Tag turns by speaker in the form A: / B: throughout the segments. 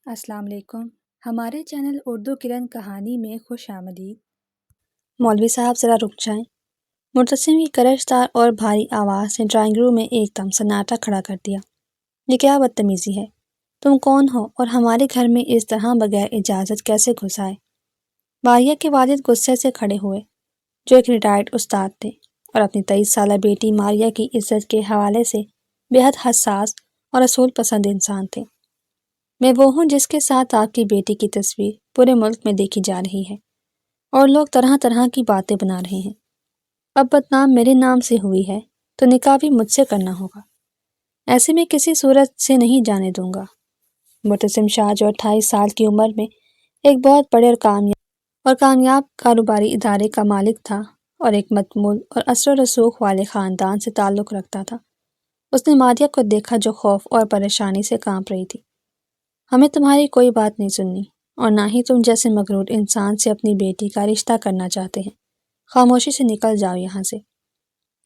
A: السلام علیکم۔ ہمارے چینل اردو کرن کہانی میں خوش آمدید۔ مولوی صاحب ذرا رک جائیں۔ مرتسم کی کرشدار اور بھاری آواز نے ڈرائنگ روم میں ایک دم سناٹا کھڑا کر دیا۔ یہ کیا بدتمیزی ہے؟ تم کون ہو اور ہمارے گھر میں اس طرح بغیر اجازت کیسے گھس آئے؟ ماریہ کے والد غصے سے کھڑے ہوئے، جو ایک ریٹائرڈ استاد تھے اور اپنی 23 سالہ بیٹی ماریہ کی عزت کے حوالے سے بے حد حساس اور اصول پسند انسان تھے۔ میں وہ ہوں جس کے ساتھ آپ کی بیٹی کی تصویر پورے ملک میں دیکھی جا رہی ہے اور لوگ طرح طرح کی باتیں بنا رہے ہیں۔ اب بدنام میرے نام سے ہوئی ہے تو نکاح بھی مجھ سے کرنا ہوگا۔ ایسے میں کسی صورت سے نہیں جانے دوں گا۔ مرتسم شاہ جو 28 سال کی عمر میں ایک بہت بڑے اور کامیاب کاروباری ادارے کا مالک تھا اور ایک متمول اور اثر و رسوخ والے خاندان سے تعلق رکھتا تھا، اس نے ماریہ کو دیکھا جو خوف اور پریشانی سے کانپ رہی تھی۔ ہمیں تمہاری کوئی بات نہیں سننی اور نہ ہی تم جیسے مغرور انسان سے اپنی بیٹی کا رشتہ کرنا چاہتے ہیں۔ خاموشی سے نکل جاؤ یہاں سے۔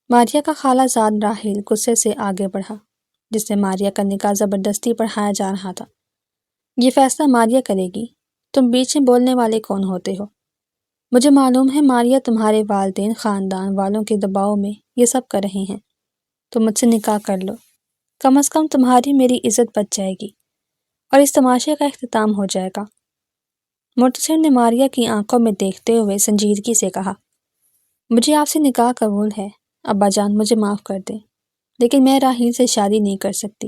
A: ماریہ کا خالہ زاد راحیل غصے سے آگے بڑھا، جس سے ماریہ کا نکاح زبردستی پڑھایا جا رہا تھا۔ یہ فیصلہ ماریہ کرے گی، تم بیچ میں بولنے والے کون ہوتے ہو؟ مجھے معلوم ہے ماریہ تمہارے والدین خاندان والوں کے دباؤ میں یہ سب کر رہے ہیں۔ تم مجھ سے نکاح کر لو، کم از کم تمہاری میری عزت بچ جائے گی اور اس تماشے کا اختتام ہو جائے گا۔ مرتسم نے ماریہ کی آنکھوں میں دیکھتے ہوئے سنجیدگی سے کہا، مجھے آپ سے نکاح قبول ہے، ابا جان مجھے معاف کر دیں، لیکن میں راحیل سے شادی نہیں کر سکتی،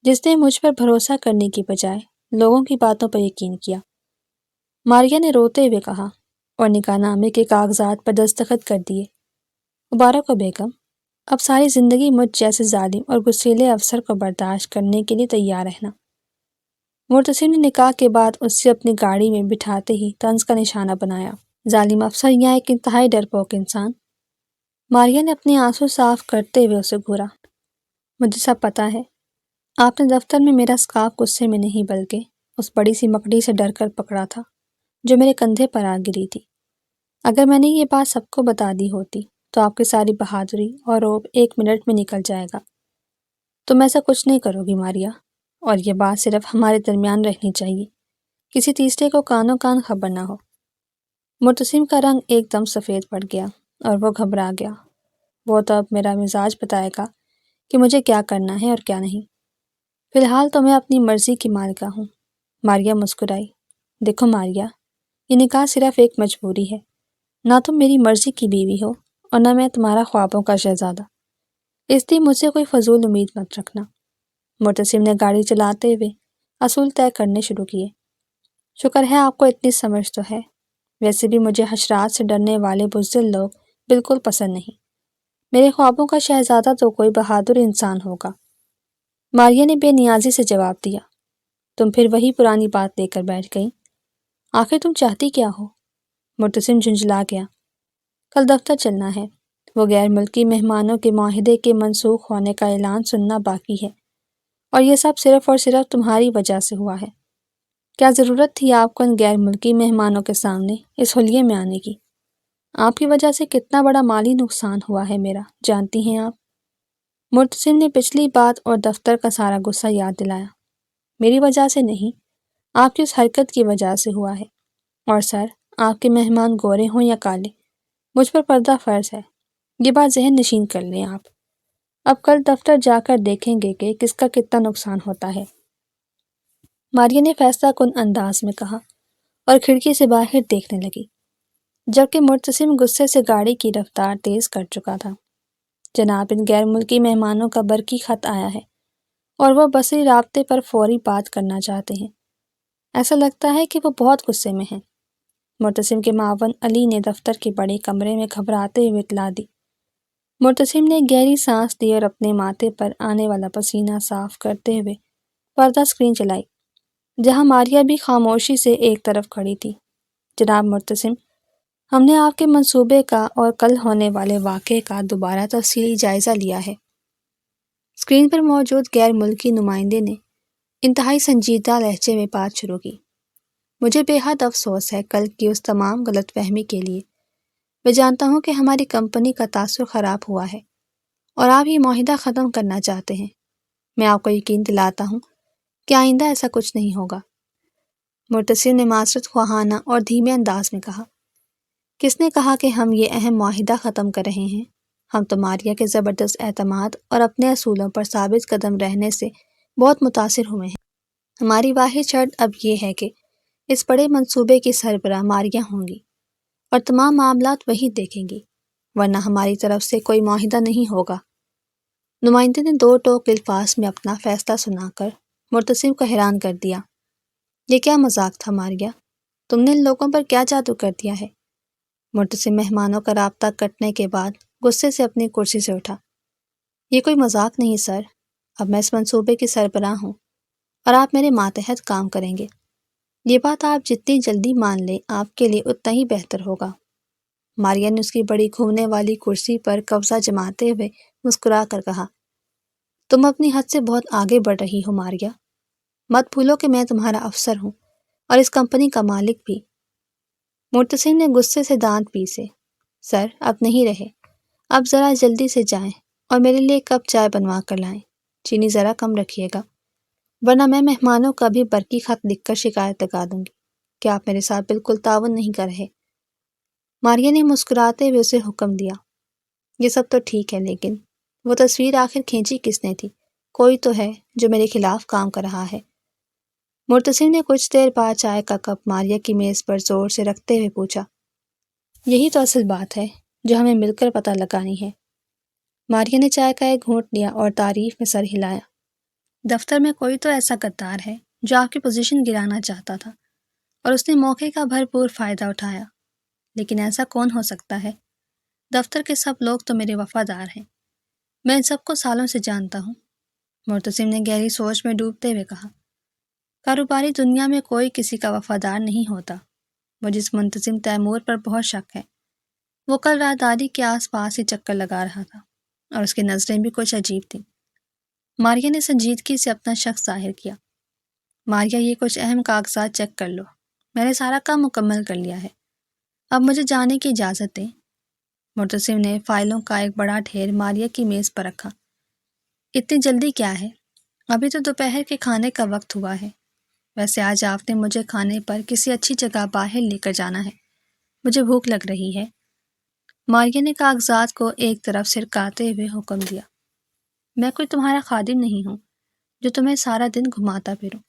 A: جس نے مجھ پر بھروسہ کرنے کی بجائے لوگوں کی باتوں پر یقین کیا۔ ماریہ نے روتے ہوئے کہا اور نکاح نامے کے کاغذات پر دستخط کر دیے۔ مبارک ہو بیگم، اب ساری زندگی مجھ جیسے ظالم اور غصیلے افسر کو برداشت کرنے کے لیے تیار رہنا۔ مرتسم نے نکاح کے بعد اس سے اپنی گاڑی میں بٹھاتے ہی طنز کا نشانہ بنایا، ظالم افسر یا ایک انتہائی ڈرپوک انسان۔ ماریہ نے اپنے آنسو صاف کرتے ہوئے اسے گھورا۔ مجھے سب پتہ ہے، آپ نے دفتر میں میرا سکارف غصے میں نہیں بلکہ اس بڑی سی مکڑی سے ڈر کر پکڑا تھا جو میرے کندھے پر آ گری تھی۔ اگر میں نے یہ بات سب کو بتا دی ہوتی تو آپ کی ساری بہادری اور رعب 1 منٹ میں نکل جائے گا۔ تم ایسا کچھ نہیں کرو گی ماریہ، اور یہ بات صرف ہمارے درمیان رہنی چاہیے، کسی تیسرے کو کانوں کان خبر نہ ہو۔ مرتسم کا رنگ ایک دم سفید پڑ گیا اور وہ گھبرا گیا۔ وہ تو اب میرا مزاج بتائے گا کہ مجھے کیا کرنا ہے اور کیا نہیں۔ فی الحال تو میں اپنی مرضی کی مالکہ ہوں۔ ماریہ مسکرائی۔ دیکھو ماریہ، یہ نکاح صرف ایک مجبوری ہے، نہ تم میری مرضی کی بیوی ہو اور نہ میں تمہارا خوابوں کا شہزادہ، اس لیے مجھ سے کوئی فضول امید مت رکھنا۔ مرتسم نے گاڑی چلاتے ہوئے اصول طے کرنے شروع کیے۔ شکر ہے آپ کو اتنی سمجھ تو ہے، ویسے بھی مجھے حشرات سے ڈرنے والے بزدل لوگ بالکل پسند نہیں۔ میرے خوابوں کا شہزادہ تو کوئی بہادر انسان ہوگا۔ ماریہ نے بے نیازی سے جواب دیا۔ تم پھر وہی پرانی بات لے کر بیٹھ گئی۔ آخر تم چاہتی کیا ہو؟ مرتسم جھنجھلا گیا۔ کل دفتر چلنا ہے، وہ غیر ملکی مہمانوں کے معاہدے کے منسوخ ہونے کا اعلان سننا باقی ہے، اور یہ سب صرف اور صرف تمہاری وجہ سے ہوا ہے۔ کیا ضرورت تھی آپ کو ان غیر ملکی مہمانوں کے سامنے اس حلیے میں آنے کی؟ آپ کی وجہ سے کتنا بڑا مالی نقصان ہوا ہے میرا، جانتی ہیں آپ؟ مرتسم نے پچھلی بات اور دفتر کا سارا غصہ یاد دلایا۔ میری وجہ سے نہیں، آپ کی اس حرکت کی وجہ سے ہوا ہے۔ اور سر، آپ کے مہمان گورے ہوں یا کالے، مجھ پر پردہ فرض ہے، یہ بات ذہن نشین کر لیں آپ۔ اب کل دفتر جا کر دیکھیں گے کہ کس کا کتنا نقصان ہوتا ہے۔ ماریہ نے فیصلہ کن انداز میں کہا اور کھڑکی سے باہر دیکھنے لگی، جبکہ مرتسم غصے سے گاڑی کی رفتار تیز کر چکا تھا۔ جناب، ان غیر ملکی مہمانوں کا برقی خط آیا ہے اور وہ بصری رابطے پر فوری بات کرنا چاہتے ہیں۔ ایسا لگتا ہے کہ وہ بہت غصے میں ہیں۔ مرتسم کے معاون علی نے دفتر کے بڑے کمرے میں گھبراتے ہوئے اطلاع دی۔ مرتسم نے گہری سانس لی اور اپنے ماتھے پر آنے والا پسینہ صاف کرتے ہوئے پردہ اسکرین چلائی، جہاں ماریہ بھی خاموشی سے ایک طرف کھڑی تھی۔ جناب مرتسم، ہم نے آپ کے منصوبے کا اور کل ہونے والے واقعے کا دوبارہ تفصیلی جائزہ لیا ہے۔ اسکرین پر موجود غیر ملکی نمائندے نے انتہائی سنجیدہ لہجے میں بات شروع کی۔ مجھے بے حد افسوس ہے کل کی اس تمام غلط فہمی کے لیے۔ میں جانتا ہوں کہ ہماری کمپنی کا تاثر خراب ہوا ہے اور آپ یہ معاہدہ ختم کرنا چاہتے ہیں۔ میں آپ کو یقین دلاتا ہوں کہ آئندہ ایسا کچھ نہیں ہوگا۔ مرتسم نے معذرت خواہانہ اور دھیمے انداز میں کہا، کس نے کہا کہ ہم یہ اہم معاہدہ ختم کر رہے ہیں؟ ہم تو ماریہ کے زبردست اعتماد اور اپنے اصولوں پر ثابت قدم رہنے سے بہت متاثر ہوئے ہیں۔ ہماری واحد شرط اب یہ ہے کہ اس بڑے منصوبے کی سربراہ ماریہ ہوں گی اور تمام معاملات وہی دیکھیں گی، ورنہ ہماری طرف سے کوئی معاہدہ نہیں ہوگا۔ نمائندے نے دو ٹوک الفاظ میں اپنا فیصلہ سنا کر مرتسم کو حیران کر دیا۔ یہ کیا مذاق تھا ماریہ؟ تم نے ان لوگوں پر کیا جادو کر دیا ہے؟ مرتسم مہمانوں کا رابطہ کٹنے کے بعد غصے سے اپنی کرسی سے اٹھا۔ یہ کوئی مذاق نہیں سر، اب میں اس منصوبے کی سربراہ ہوں اور آپ میرے ماتحت کام کریں گے۔ یہ بات آپ جتنی جلدی مان لیں آپ کے لیے اتنا ہی بہتر ہوگا۔ ماریہ نے اس کی بڑی گھومنے والی کرسی پر قبضہ جماتے ہوئے مسکرا کر کہا، تم اپنی حد سے بہت آگے بڑھ رہی ہو ماریہ۔ مت بھولو کہ میں تمہارا افسر ہوں اور اس کمپنی کا مالک بھی۔ مرتسم نے غصے سے دانت پیسے۔ سر اب نہیں رہے، اب ذرا جلدی سے جائیں اور میرے لیے کپ چائے بنوا کر لائیں، چینی ذرا کم رکھیے گا، ورنہ میں مہمانوں کا بھی برقی خط لکھ کر شکایت لگا دوں گی کہ آپ میرے ساتھ بالکل تعاون نہیں کر رہے۔ ماریہ نے مسکراتے ہوئے اسے حکم دیا۔ یہ سب تو ٹھیک ہے، لیکن وہ تصویر آخر کھینچی کس نے تھی؟ کوئی تو ہے جو میرے خلاف کام کر رہا ہے۔ مرتسم نے کچھ دیر بعد چائے کا کپ ماریہ کی میز پر زور سے رکھتے ہوئے پوچھا، یہی تو اصل بات ہے جو ہمیں مل کر پتہ لگانی ہے۔ ماریہ نے چائے کا ایک گھونٹ لیا اور تعریف میں سر ہلایا۔ دفتر میں کوئی تو ایسا غدار ہے جو آپ کی پوزیشن گرانا چاہتا تھا اور اس نے موقع کا بھرپور فائدہ اٹھایا، لیکن ایسا کون ہو سکتا ہے؟ دفتر کے سب لوگ تو میرے وفادار ہیں، میں ان سب کو سالوں سے جانتا ہوں۔ مرتسم نے گہری سوچ میں ڈوبتے ہوئے کہا، کاروباری دنیا میں کوئی کسی کا وفادار نہیں ہوتا۔ مجھے اس منتظم تیمور پر بہت شک ہے۔ وہ کل راہداری کے آس پاس ہی چکر لگا رہا تھا اور اس کی نظریں بھی کچھ عجیب تھیں۔ ماریہ نے سنجیدگی سے اپنا شک ظاہر کیا۔ ماریہ یہ کچھ اہم کاغذات چیک کر لو، میں نے سارا کام مکمل کر لیا ہے، اب مجھے جانے کی اجازت دیں۔ مرتسم نے فائلوں کا ایک بڑا ڈھیر ماریہ کی میز پر رکھا۔ اتنی جلدی کیا ہے؟ ابھی تو دوپہر کے کھانے کا وقت ہوا ہے۔ ویسے آج آپ نے مجھے کھانے پر کسی اچھی جگہ باہر لے کر جانا ہے، مجھے بھوک لگ رہی ہے۔ ماریہ نے کاغذات کو ایک طرف سرکاتے ہوئے حکم دیا، میں کوئی تمہارا خادم نہیں ہوں جو تمہیں سارا دن گھماتا پھروں،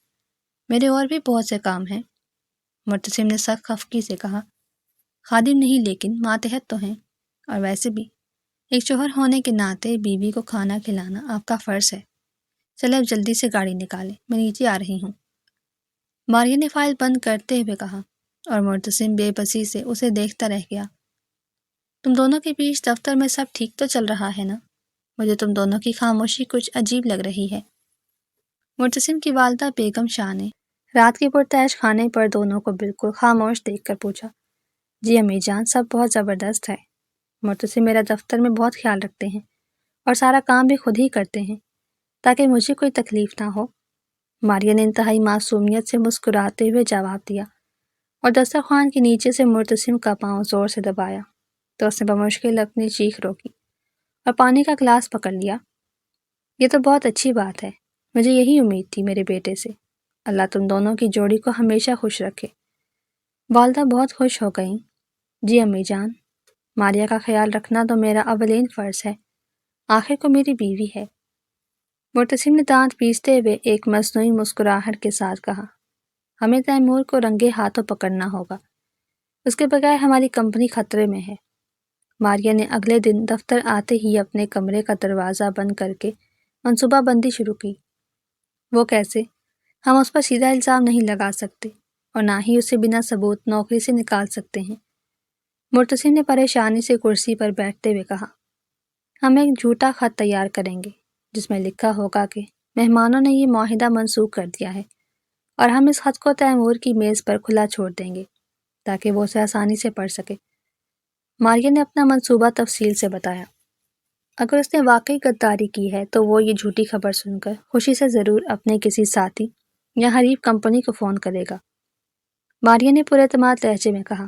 A: میرے اور بھی بہت سے کام ہیں۔ مرتسم نے سخت خفگی سے کہا، خادم نہیں لیکن ماتحت تو ہیں، اور ویسے بھی ایک شوہر ہونے کے ناطے بیوی کو کھانا کھلانا آپ کا فرض ہے۔ چلے اب جلدی سے گاڑی نکالیں، میں نیچے آ رہی ہوں۔ ماریہ نے فائل بند کرتے ہوئے کہا، اور مرتسم بے بسی سے اسے دیکھتا رہ گیا۔ تم دونوں کے بیچ دفتر میں سب ٹھیک تو چل رہا ہے نا؟ مجھے تم دونوں کی خاموشی کچھ عجیب لگ رہی ہے۔ مرتسم کی والدہ بیگم شاہ نے رات کے پرتعیش کھانے پر دونوں کو بالکل خاموش دیکھ کر پوچھا، جی امی جان، سب بہت زبردست ہے۔ مرتسم میرا دفتر میں بہت خیال رکھتے ہیں اور سارا کام بھی خود ہی کرتے ہیں تاکہ مجھے کوئی تکلیف نہ ہو۔ ماریہ نے انتہائی معصومیت سے مسکراتے ہوئے جواب دیا اور دسترخوان کے نیچے سے مرتسم کا پاؤں زور سے دبایا تو اس نے بمشکل اپنی چیخ روکی اور پانی کا گلاس پکڑ لیا۔ یہ تو بہت اچھی بات ہے، مجھے یہی امید تھی میرے بیٹے سے۔ اللہ تم دونوں کی جوڑی کو ہمیشہ خوش رکھے۔ والدہ بہت خوش ہو گئیں۔ جی امی جان، ماریہ کا خیال رکھنا تو میرا اولین فرض ہے، آخر کو میری بیوی ہے۔ مرتسم نے دانت پیستے ہوئے ایک مصنوعی مسکراہٹ کے ساتھ کہا، ہمیں تیمور کو رنگے ہاتھوں پکڑنا ہوگا، اس کے بغیر ہماری کمپنی خطرے میں ہے۔ ماریہ نے اگلے دن دفتر آتے ہی اپنے کمرے کا دروازہ بند کر کے منصوبہ بندی شروع کی۔ وہ کیسے؟ ہم اس پر سیدھا الزام نہیں لگا سکتے اور نہ ہی اسے بنا ثبوت نوکری سے نکال سکتے ہیں۔ مرتسم نے پریشانی سے کرسی پر بیٹھتے ہوئے کہا، ہم ایک جھوٹا خط تیار کریں گے جس میں لکھا ہوگا کہ مہمانوں نے یہ معاہدہ منسوخ کر دیا ہے، اور ہم اس خط کو تیمور کی میز پر کھلا چھوڑ دیں گے تاکہ وہ اسے آسانی سے پڑھ سکے۔ ماریہ نے اپنا منصوبہ تفصیل سے بتایا۔ اگر اس نے واقعی غداری کی ہے تو وہ یہ جھوٹی خبر سن کر خوشی سے ضرور اپنے کسی ساتھی یا حریف کمپنی کو فون کرے گا۔ ماریہ نے پورے اعتماد لہجے میں کہا،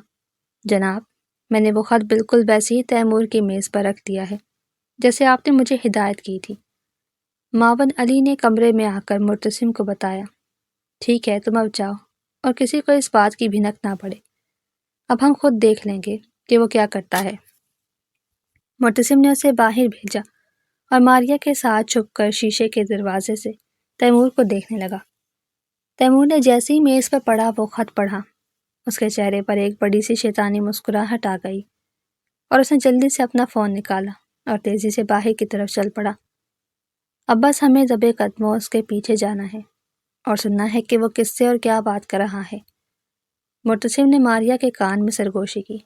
A: جناب، میں نے وہ خط بالکل ویسے ہی تیمور کی میز پر رکھ دیا ہے جیسے آپ نے مجھے ہدایت کی تھی۔ معاون علی نے کمرے میں آ کر مرتسم کو بتایا، ٹھیک ہے، تم اب جاؤ، اور کسی کو اس بات کی بھنک نہ پڑے۔ اب ہم خود دیکھ لیں گے کہ وہ کیا کرتا ہے۔ معتصم نے اسے باہر بھیجا اور ماریا کے ساتھ چھپ کر شیشے کے دروازے سے تیمور کو دیکھنے لگا۔ تیمور نے جیسے ہی میز پر پڑھا وہ خط پڑھا، اس کے چہرے پر ایک بڑی سی شیطانی مسکراہٹ آ گئی اور اس نے جلدی سے اپنا فون نکالا اور تیزی سے باہر کی طرف چل پڑا۔ اب بس ہمیں دبے قدموں اس کے پیچھے جانا ہے اور سننا ہے کہ وہ کس سے اور کیا بات کر رہا ہے۔ معتصم نے ماریا کے کان میں سرگوشی کی۔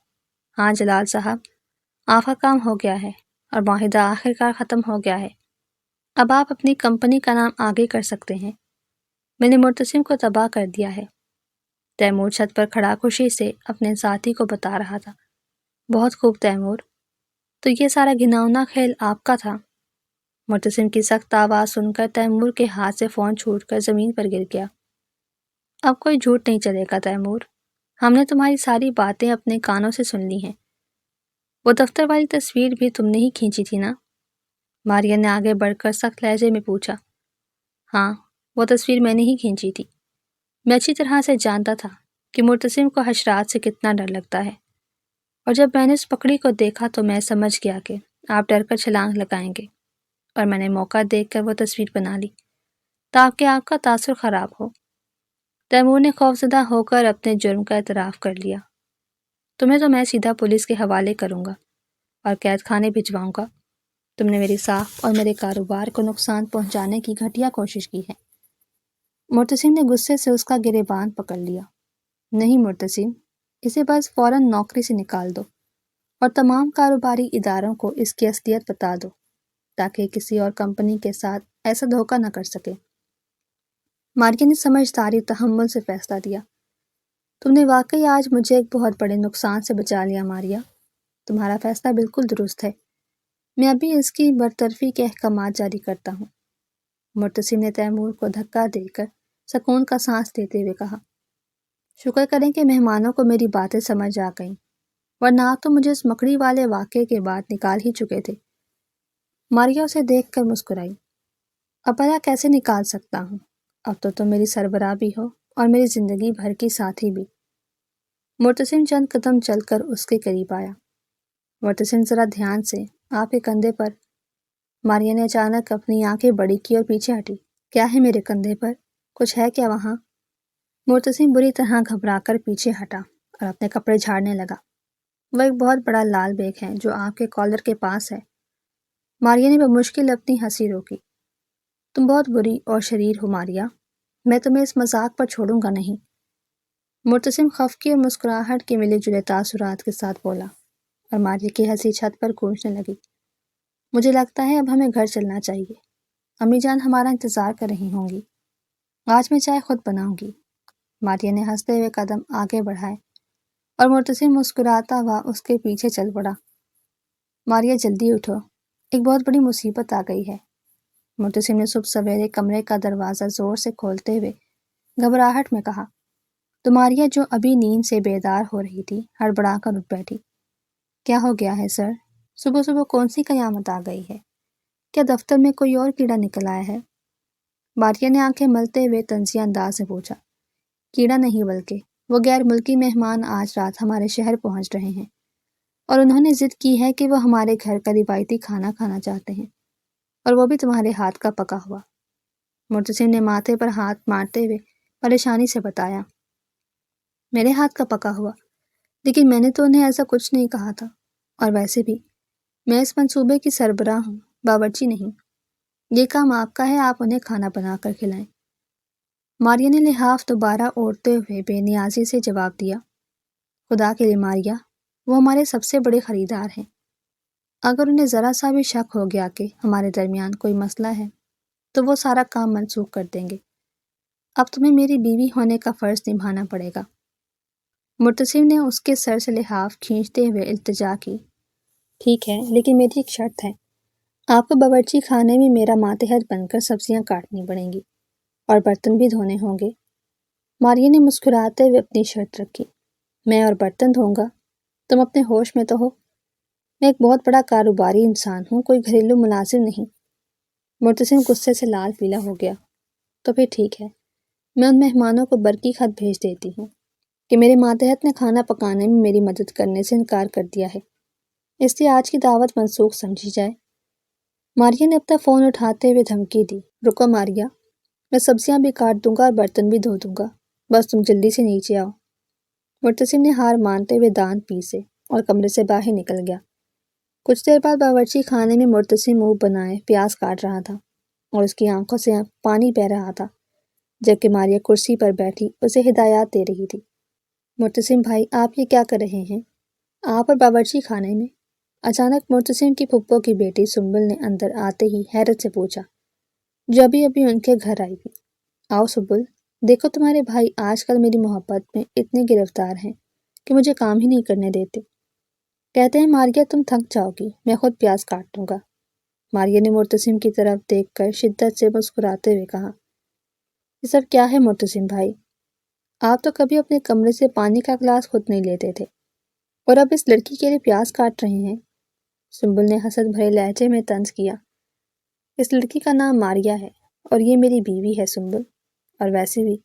A: ہاں جلال صاحب، آپ کا کام ہو گیا ہے اور معاہدہ آخر کار ختم ہو گیا ہے۔ اب آپ اپنی کمپنی کا نام آگے کر سکتے ہیں۔ میں نے معتصم کو تباہ کر دیا ہے۔ تیمور چھت پر کھڑا خوشی سے اپنے ساتھی کو بتا رہا تھا۔ بہت خوب تیمور، تو یہ سارا گھناؤنا کھیل آپ کا تھا؟ معتصم کی سخت آواز سن کر تیمور کے ہاتھ سے فون چھوٹ کر زمین پر گر گیا۔ اب کوئی جھوٹ نہیں چلے گا تیمور، ہم نے تمہاری ساری باتیں اپنے کانوں سے سن لی ہیں۔ وہ دفتر والی تصویر بھی تم نے ہی کھینچی تھی نا؟ ماریا نے آگے بڑھ کر سخت لہجے میں پوچھا۔ ہاں، وہ تصویر میں نے ہی کھینچی تھی۔ میں اچھی طرح سے جانتا تھا کہ معتصم کو حشرات سے کتنا ڈر لگتا ہے، اور جب میں نے اس پکڑی کو دیکھا تو میں سمجھ گیا کہ آپ ڈر کر چھلانگ لگائیں گے، اور میں نے موقع دیکھ کر وہ تصویر بنا لی تاکہ آپ کا تاثر خراب ہو۔ تیمور نے خوفزدہ ہو کر اپنے جرم کا اعتراف کر لیا۔ تمہیں تو میں سیدھا پولیس کے حوالے کروں گا اور قید خانے بھجواؤں گا۔ تم نے میری ساکھ اور میرے کاروبار کو نقصان پہنچانے کی گھٹیا کوشش کی ہے۔ معتصم نے غصے سے اس کا گریبان پکڑ لیا۔ نہیں معتصم، اسے بس فوراً نوکری سے نکال دو اور تمام کاروباری اداروں کو اس کی اصلیت بتا دو تاکہ کسی اور کمپنی کے ساتھ ایسا دھوکہ نہ کر سکے۔ ماریا نے سمجھداری تحمل سے فیصلہ دیا۔ تم نے واقعی آج مجھے ایک بہت بڑے نقصان سے بچا لیا ماریا۔ تمہارا فیصلہ بالکل درست ہے۔ میں ابھی اس کی برطرفی کے احکامات جاری کرتا ہوں۔ معتصم نے تیمور کو دھکا دے کر سکون کا سانس لیتے ہوئے کہا۔ شکر کریں کہ مہمانوں کو میری باتیں سمجھ آ گئیں، ورنہ آپ تو مجھے اس مکڑی والے واقعے کے بعد نکال ہی چکے تھے۔ ماریا اسے دیکھ کر مسکرائی۔ اب بھلا کیسے نکال سکتا ہوں؟ اب تو تم میری سربراہ بھی ہو اور میری زندگی بھر کی ساتھی بھی۔ معتصم چند قدم چل کر اس کے قریب آیا۔ معتصم ذرا دھیان سے، آپ کے کندھے پر۔ ماریا نے اچانک اپنی آنکھیں بڑی کی اور پیچھے ہٹی۔ کیا ہے میرے کندھے پر؟ کچھ ہے کیا وہاں؟ معتصم بری طرح گھبرا کر پیچھے ہٹا اور اپنے کپڑے جھاڑنے لگا۔ وہ ایک بہت بڑا لال بیگ ہے جو آپ کے کالر کے پاس ہے۔ ماریا نے بمشکل اپنی ہنسی روکی۔ تم بہت بری اور شریر ہو ماریا، میں تمہیں اس مذاق پر چھوڑوں گا نہیں۔ معتصم خفگی اور مسکراہٹ کے ملے جلے تاثرات کے ساتھ بولا، اور ماریا کی ہنسی چھت پر گونجنے لگی۔ مجھے لگتا ہے اب ہمیں گھر چلنا چاہیے۔ امی جان ہمارا انتظار کر رہی ہوں گی۔ آج میں چائے خود بناؤں گی۔ ماریا نے ہنستے ہوئے قدم آگے بڑھائے اور معتصم مسکراتا ہوا اس کے پیچھے چل پڑا۔ ماریا جلدی اٹھو، ایک بہت بڑی مصیبت آ گئی ہے۔ معتصم نے صبح سویرے کمرے کا دروازہ زور سے کھولتے ہوئے گھبراہٹ میں کہا۔ تو ماریا جو ابھی نیند سے بیدار ہو رہی تھی ہڑبڑا کر اٹھ بیٹھی۔ کیا ہو گیا ہے سر؟ صبح صبح کون سی قیامت آ گئی ہے؟ کیا دفتر میں کوئی اور کیڑا نکل آیا ہے؟ ماریا نے آنکھیں ملتے ہوئے طنزیہ انداز سے پوچھا۔ کیڑا نہیں بلکہ وہ غیر ملکی مہمان آج رات ہمارے شہر پہنچ رہے ہیں، اور انہوں نے ضد کی ہے کہ وہ ہمارے گھر کا روایتی کھانا کھانا چاہتے ہیں، اور وہ بھی تمہارے ہاتھ کا پکا ہوا۔ معتصم نے ماتھے پر ہاتھ مارتے ہوئے پریشانی سے بتایا۔ میرے ہاتھ کا پکا ہوا؟ لیکن میں نے تو انہیں ایسا کچھ نہیں کہا تھا، اور ویسے بھی میں اس منصوبے کی سربراہ ہوں، باورچی نہیں۔ یہ کام آپ کا ہے، آپ انہیں کھانا بنا کر کھلائیں۔ ماریا نے لحاف دوبارہ اوڑھتے ہوئے بے نیازی سے جواب دیا۔ خدا کے لیے ماریا، وہ ہمارے سب سے بڑے خریدار ہیں۔ اگر انہیں ذرا سا بھی شک ہو گیا کہ ہمارے درمیان کوئی مسئلہ ہے تو وہ سارا کام منسوخ کر دیں گے۔ اب تمہیں میری بیوی ہونے کا فرض نبھانا پڑے گا۔ معتصم نے اس کے سر سے لحاف کھینچتے ہوئے التجا کی۔ ٹھیک ہے، لیکن میری ایک شرط ہے۔ آپ کو باورچی خانے میں میرا ماتحت بن کر سبزیاں کاٹنی پڑیں گی اور برتن بھی دھونے ہوں گے۔ ماریا نے مسکراتے ہوئے اپنی شرط رکھی۔ میں اور برتن دھوں گا؟ تم اپنے ہوش میں تو ہو؟ میں ایک بہت بڑا کاروباری انسان ہوں، کوئی گھریلو ملازم نہیں۔ معتصم غصے سے لال پیلا ہو گیا۔ تو پھر ٹھیک ہے، میں ان مہمانوں کو برقی خط بھیج دیتی ہوں کہ میرے ماتحت نے کھانا پکانے میں میری مدد کرنے سے انکار کر دیا ہے، اس لیے آج کی دعوت منسوخ سمجھی جائے۔ ماریا نے اپنا فون اٹھاتے ہوئے دھمکی دی، رکو ماریا، میں سبزیاں بھی کاٹ دوں گا اور برتن بھی دھو دوں گا، بس تم جلدی سے نیچے آؤ۔ مرتسم نے ہار مانتے ہوئے دانت پیسے اور کمرے سے باہر نکل گیا۔ کچھ دیر بعد باورچی خانے میں مرتسم منہ بنائے پیاز کاٹ رہا تھا اور اس کی آنکھوں سے پانی بہہ رہا تھا، جبکہ ماریا کرسی پر بیٹھی اسے ہدایات دے رہی تھی۔ مرتسم بھائی، آپ یہ کیا کر رہے ہیں؟ آپ اور باورچی خانے میں؟ اچانک مرتسم کی پھپھو کی بیٹی سنبل نے اندر آتے ہی حیرت سے پوچھا، جو ابھی ابھی ان کے گھر آئی تھی۔ آؤ سنبل، دیکھو تمہارے بھائی آج کل میری محبت میں اتنے گرفتار ہیں کہ مجھے کام ہی نہیں کرنے دیتے۔ کہتے ہیں ماریا تم تھک جاؤ گی، میں خود پیاز کاٹ دوں گا۔ ماریا نے مرتسم کی طرف دیکھ کر شدت سے مسکراتے ہوئے کہا، یہ سب کیا ہے مرتسم بھائی؟ آپ تو کبھی اپنے کمرے سے پانی کا گلاس خود نہیں لیتے تھے اور اب اس لڑکی کے لیے پیاز کاٹ رہے ہیں۔ سنبل نے حسد بھرے لہجے میں طنز کیا، اس لڑکی کا نام ماریا ہے اور یہ میری بیوی ہے سنبل، اور ویسے بھی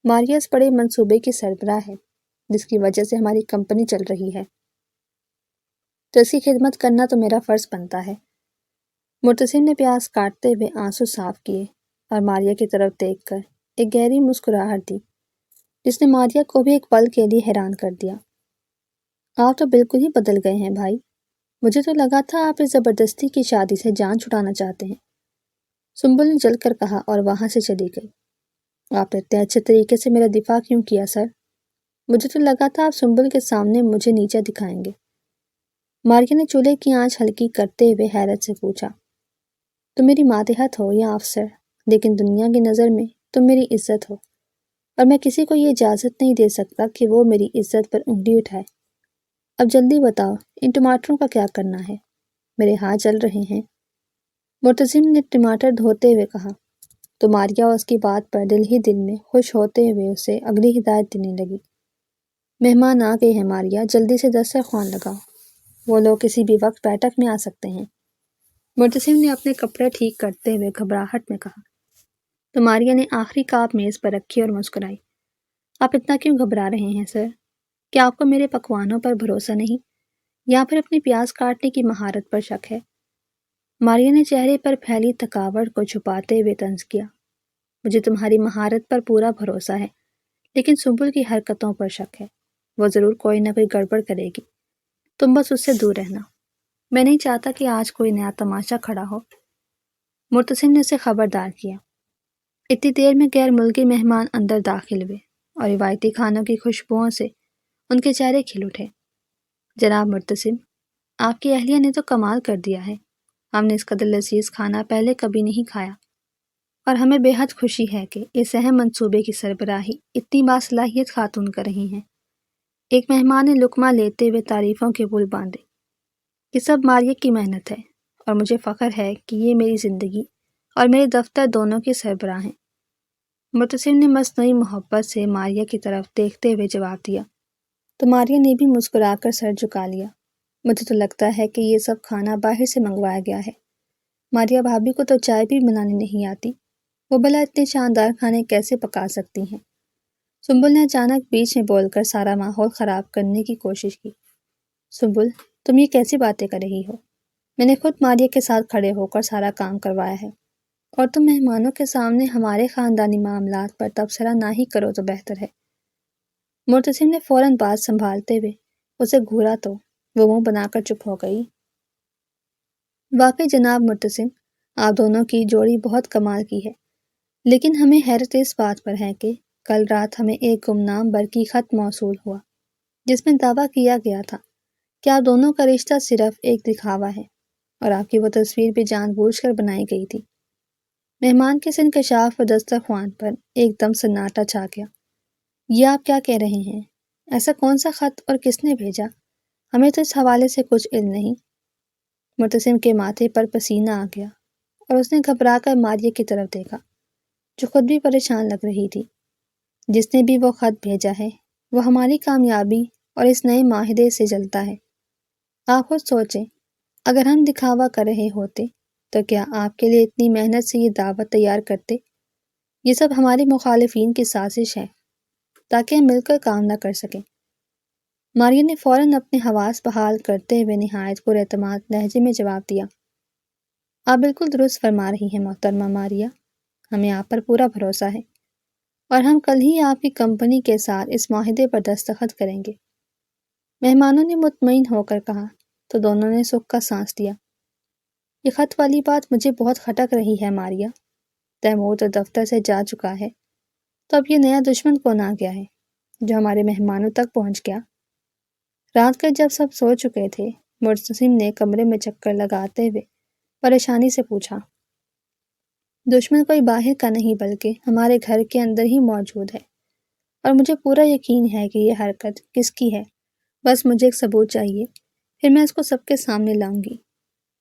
A: ماریا اس بڑے منصوبے کی سربراہ ہے جس کی وجہ سے ہماری کمپنی چل رہی ہے، تو اس کی خدمت کرنا تو میرا فرض بنتا ہے۔ مرتسم نے پیاز کاٹتے ہوئے آنسو صاف کیے اور ماریا کی طرف دیکھ کر ایک گہری مسکراہٹ دی جس نے ماریا کو بھی ایک پل کے لیے حیران کر دیا۔ آپ تو بالکل ہی بدل گئے ہیں بھائی، مجھے تو لگا تھا آپ اس زبردستی کی شادی سے جان چھڑانا چاہتے ہیں۔ سنبل نے جل کر کہا اور وہاں سے چلی گئی۔ آپ نے اتنے اچھے طریقے سے میرا دفاع کیوں کیا سر؟ مجھے تو لگا تھا آپ سنبل کے سامنے مجھے نیچا دکھائیں گے۔ ماریا نے چولہے کی آنچ ہلکی کرتے ہوئے حیرت سے پوچھا، تم میری ماتحت ہو یا افسر، لیکن دنیا کی نظر میں تم میری عزت ہو، اور میں کسی کو یہ اجازت نہیں دے سکتا کہ وہ میری عزت پر انگلی اٹھائے۔ اب جلدی بتاؤ ان ٹماٹروں کا کیا کرنا ہے، میرے ہاتھ جل رہے ہیں۔ مرتسم نے ٹماٹر دھوتے ہوئے کہا تو ماریا اس کی بات پر دل ہی دل میں خوش ہوتے ہوئے اسے اگلی ہدایت دینے لگی، مہمان آ گئے ہیں ماریا، جلدی سے دسترخوان لگاؤ، وہ لوگ کسی بھی وقت بیٹھک میں آ سکتے ہیں۔ مرتسم نے اپنے کپڑے ٹھیک کرتے ہوئے گھبراہٹ میں کہا تو ماریا نے آخری کاپ میز پر رکھی اور مسکرائی، آپ اتنا کیوں گھبرا رہے ہیں سر؟ کیا آپ کو میرے پکوانوں پر بھروسہ نہیں یا پھر اپنی پیاز کاٹنے کی مہارت پر شک ہے؟ ماریا نے چہرے پر پھیلی تھکاوٹ کو چھپاتے ہوئے طنز کیا، مجھے تمہاری مہارت پر پورا بھروسہ ہے، لیکن سنبل کی حرکتوں پر شک ہے، وہ ضرور کوئی نہ کوئی گڑبڑ کرے گی، تم بس اس سے دور رہنا، میں نہیں چاہتا کہ آج کوئی نیا تماشا کھڑا ہو۔ مرتسم نے اسے خبردار کیا۔ اتنی دیر میں غیر ملکی مہمان اندر داخل ہوئے اور روایتی کھانوں کی خوشبوؤں سے ان کے چہرے کھل اٹھے۔ جناب مرتسم، آپ کی اہلیہ نے تو کمال کر دیا ہے، ہم نے اس قدر لذیذ کھانا پہلے کبھی نہیں کھایا، اور ہمیں بے حد خوشی ہے کہ اس اہم منصوبے کی سربراہی اتنی باصلاحیت خاتون کر رہی ہیں۔ ایک مہمان نے لقمہ لیتے ہوئے تعریفوں کے پل باندھے، یہ سب ماریا کی محنت ہے اور مجھے فخر ہے کہ یہ میری زندگی اور میرے دفتر دونوں کی سربراہ ہیں۔ مرتسم نے مصنوعی محبت سے ماریا کی طرف دیکھتے ہوئے جواب دیا تو ماریا نے بھی مسکرا کر سر جھکا لیا، مجھے تو لگتا ہے کہ یہ سب کھانا باہر سے منگوایا گیا ہے، ماریا بھابھی کو تو چائے بھی بنانی نہیں آتی، وہ بھلا اتنے شاندار کھانے کیسے پکا سکتی ہیں؟ سنبل نے اچانک بیچ میں بول کر سارا ماحول خراب کرنے کی کوشش کی۔ سنبل، تم یہ کیسی باتیں کر رہی ہو؟ میں نے خود ماریا کے ساتھ کھڑے ہو کر سارا کام کروایا ہے، اور تم مہمانوں کے سامنے ہمارے خاندانی معاملات پر تبصرہ نہ ہی کرو تو بہتر ہے۔ مرتسم نے فوراً بات سنبھالتے ہوئے اسے گھورا تو وہ منہ بنا کر چپ ہو گئی۔ واقعی جناب مرتسم، آپ دونوں کی جوڑی بہت کمال کی ہے، لیکن ہمیں حیرت اس بات پر ہے کہ کل رات ہمیں ایک گمنام برقی خط موصول ہوا جس میں دعویٰ کیا گیا تھا کہ آپ دونوں کا رشتہ صرف ایک دکھاوا ہے، اور آپ کی وہ تصویر بھی جان بوجھ کر بنائی گئی تھی۔ مہمان کے اس انکشاف پر دسترخوان پر ایک دم سناٹا چھا گیا۔ یہ آپ کیا کہہ رہے ہیں؟ ایسا کون سا خط اور کس نے بھیجا؟ ہمیں تو اس حوالے سے کچھ علم نہیں۔ مرتسم کے ماتھے پر پسینہ آ گیا اور اس نے گھبرا کر ماریا کی طرف دیکھا جو خود بھی پریشان لگ رہی تھی۔ جس نے بھی وہ خط بھیجا ہے وہ ہماری کامیابی اور اس نئے معاہدے سے جلتا ہے۔ آپ خود سوچیں، اگر ہم دکھاوا کر رہے ہوتے تو کیا آپ کے لیے اتنی محنت سے یہ دعوت تیار کرتے؟ یہ سب ہمارے مخالفین کی سازش ہے تاکہ ہم مل کر کام نہ کر سکیں۔ ماریا نے فوراً اپنے حواس بحال کرتے ہوئے نہایت پر اعتماد لہجے میں جواب دیا، آپ بالکل درست فرما رہی ہیں محترمہ ماریا، ہمیں آپ پر پورا بھروسہ ہے اور ہم کل ہی آپ کی کمپنی کے ساتھ اس معاہدے پر دستخط کریں گے۔ مہمانوں نے مطمئن ہو کر کہا تو دونوں نے سکھ کا سانس لیا۔ یہ خط والی بات مجھے بہت کھٹک رہی ہے ماریا، تیمور تو دفتر سے جا چکا ہے، تو اب یہ نیا دشمن کون آ گیا ہے جو ہمارے مہمانوں تک پہنچ گیا؟ رات کے جب سب سو چکے تھے، مرتسم نے کمرے میں چکر لگاتے ہوئے پریشانی سے پوچھا، دشمن کوئی باہر کا نہیں بلکہ ہمارے گھر کے اندر ہی موجود ہے، اور مجھے پورا یقین ہے کہ یہ حرکت کس کی ہے۔ بس مجھے ایک ثبوت چاہیے، پھر میں اس کو سب کے سامنے لاؤں گی۔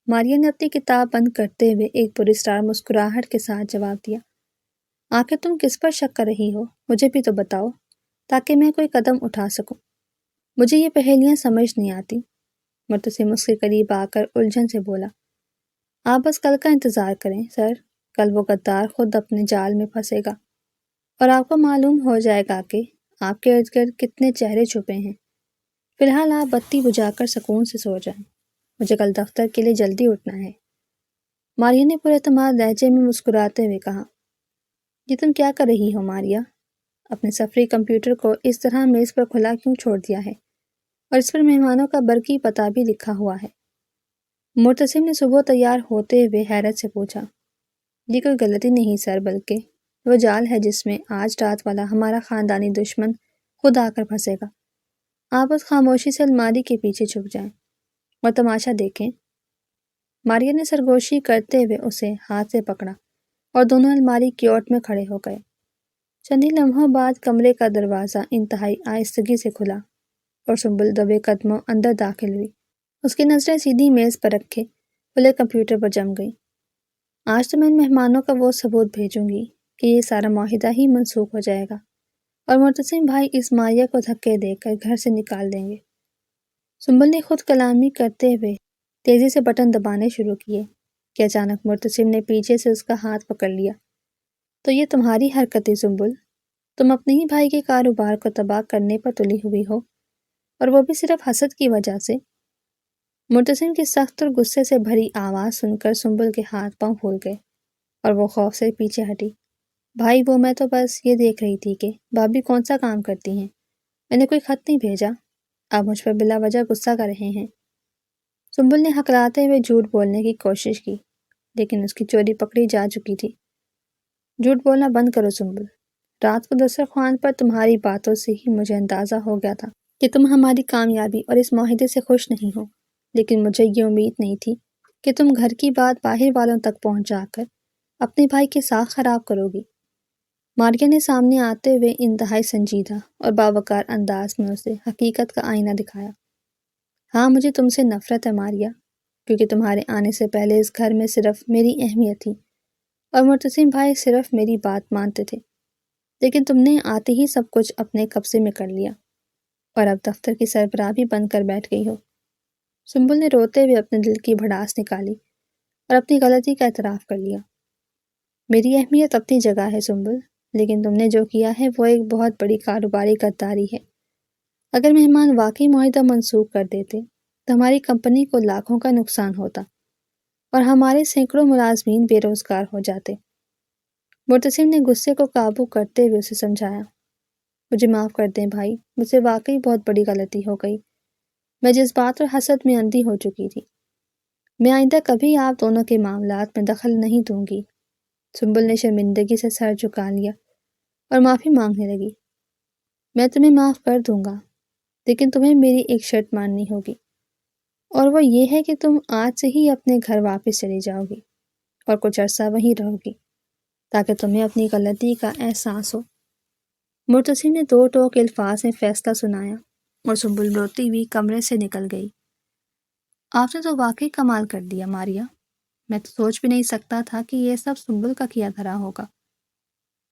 A: ماریا نے اپنی کتاب بند کرتے ہوئے ایک پراسرار مسکراہٹ کے ساتھ جواب دیا، آخر تم کس پر شک کر رہی ہو؟ مجھے بھی تو بتاؤ تاکہ میں کوئی قدم اٹھا سکوں۔ مجھے یہ پہیلیاں سمجھ نہیں آتی۔ مرتسم اس کے قریب آ کر الجھن سے بولا، آپ بس کل کا انتظار کریں سر، کل وہ غدار خود اپنے جال میں پھنسے گا اور آپ کو معلوم ہو جائے گا کہ آپ کے ارد گرد کتنے چہرے چھپے ہیں۔ فی الحال آپ بتی بجھا کر سکون سے سو جائیں، مجھے کل دفتر کے لیے جلدی اٹھنا ہے۔ ماریا نے پورے اعتماد لہجے میں مسکراتے ہوئے کہا، یہ تم کیا کر رہی ہو ماریا؟ اپنے سفری کمپیوٹر کو اس طرح میز پر کھلا کیوں چھوڑ دیا ہے اور اس پر مہمانوں کا برقی پتہ بھی لکھا ہوا ہے؟ مرتسم نے صبح تیار ہوتے ہوئے حیرت سے پوچھا، یہ کوئی غلطی نہیں سر، بلکہ وہ جال ہے جس میں آج رات والا ہمارا خاندانی دشمن خود آ کر پھنسے گا۔ آپ بس خاموشی سے الماری کے پیچھے چھپ جائیں اور تماشا دیکھیں۔ ماریا نے سرگوشی کرتے ہوئے اسے ہاتھ سے پکڑا اور دونوں الماری کی اوٹ میں کھڑے ہو گئے۔ چند ہی لمحوں بعد کمرے کا دروازہ انتہائی آہستگی سے کھلا اور سنبل دبے قدموں اندر داخل ہوئی۔ اس کی نظریں سیدھی میز پر رکھے کھلے کمپیوٹر پر جم گئیں۔ آج تو میں ان مہمانوں کا وہ ثبوت بھیجوں گی کہ یہ سارا معاہدہ ہی منسوخ ہو جائے گا اور مرتسم بھائی اس ماریا کو دھکے دے کر گھر سے نکال دیں گے۔ سنبل نے خود کلامی کرتے ہوئے تیزی سے بٹن دبانے شروع کیے کہ اچانک مرتسم نے پیچھے سے اس کا ہاتھ پکڑ لیا۔ تو یہ تمہاری حرکت ہے سنبل، تم اپنے ہی بھائی کے کاروبار کو تباہ کرنے پر تلی ہوئی ہو، اور وہ بھی صرف حسد کی وجہ سے۔ مرتسم کی سخت اور غصے سے بھری آواز سن کر سنبل کے ہاتھ پاؤں پھول گئے اور وہ خوف سے پیچھے ہٹی۔ بھائی وہ میں تو بس یہ دیکھ رہی تھی کہ بھابھی کون سا کام کرتی ہیں، میں نے کوئی خط نہیں بھیجا، آپ مجھ پر بلا وجہ غصہ کر رہے ہیں۔ سنبل نے ہکلاتے ہوئے جھوٹ بولنے کی کوشش کی، لیکن اس کی چوری پکڑی جا چکی تھی۔ جھوٹ بولنا بند کرو سنبل، رات کو دسترخوان پر تمہاری باتوں سے ہی مجھے اندازہ ہو گیا تھا کہ تم ہماری کامیابی اور اس معاہدے سے خوش نہیں ہو، لیکن مجھے یہ امید نہیں تھی کہ تم گھر کی بات باہر والوں تک پہنچا کر اپنے بھائی کی ساکھ خراب کرو گی۔ ماریا نے سامنے آتے ہوئے انتہائی سنجیدہ اور باوقار انداز میں اسے حقیقت کا آئینہ دکھایا۔ ہاں مجھے تم سے نفرت ہے ماریا، کیونکہ تمہارے آنے سے پہلے اس گھر میں صرف میری اہمیت تھی اور مرتسم بھائی صرف میری بات مانتے تھے، لیکن تم نے آتے ہی سب کچھ اپنے قبضے میں کر لیا اور اب دفتر کی سربراہ بھی بن کر بیٹھ گئی ہو۔ سنبل نے روتے ہوئے اپنے دل کی بھڑاس نکالی اور اپنی غلطی کا اعتراف کر لیا۔ میری اہمیت اپنی جگہ ہے سنبل، لیکن تم نے جو کیا ہے وہ ایک بہت بڑی کاروباری غداری ہے۔ اگر مہمان واقعی معاہدہ منسوخ کر دیتے تو ہماری کمپنی کو لاکھوں کا نقصان ہوتا اور ہمارے سینکڑوں ملازمین بے روزگار ہو جاتے۔ مرتسم نے غصے کو قابو کرتے ہوئے اسے سمجھایا، مجھے معاف کر دیں بھائی، مجھ سے واقعی بہت بڑی غلطی ہو گئی، میں جذبات اور حسد میں اندھی ہو چکی تھی، میں آئندہ کبھی آپ دونوں کے معاملات میں دخل نہیں دوں گی۔ سنبل نے شرمندگی سے سر جھکا لیا اور معافی مانگنے لگی۔ میں تمہیں معاف کر دوں گا، لیکن تمہیں میری ایک شرط ماننی ہوگی، اور وہ یہ ہے کہ تم آج سے ہی اپنے گھر واپس چلی جاؤ گی اور کچھ عرصہ وہیں رہو گی تاکہ تمہیں اپنی غلطی کا احساس ہو۔ مرتسم نے دو ٹوک الفاظ میں فیصلہ سنایا اور سنبل روتی ہوئی کمرے سے نکل گئی۔ آپ نے تو واقعی کمال کر دیا ماریا، میں تو سوچ بھی نہیں سکتا تھا کہ یہ سب سنبل کا کیا دھرا ہوگا۔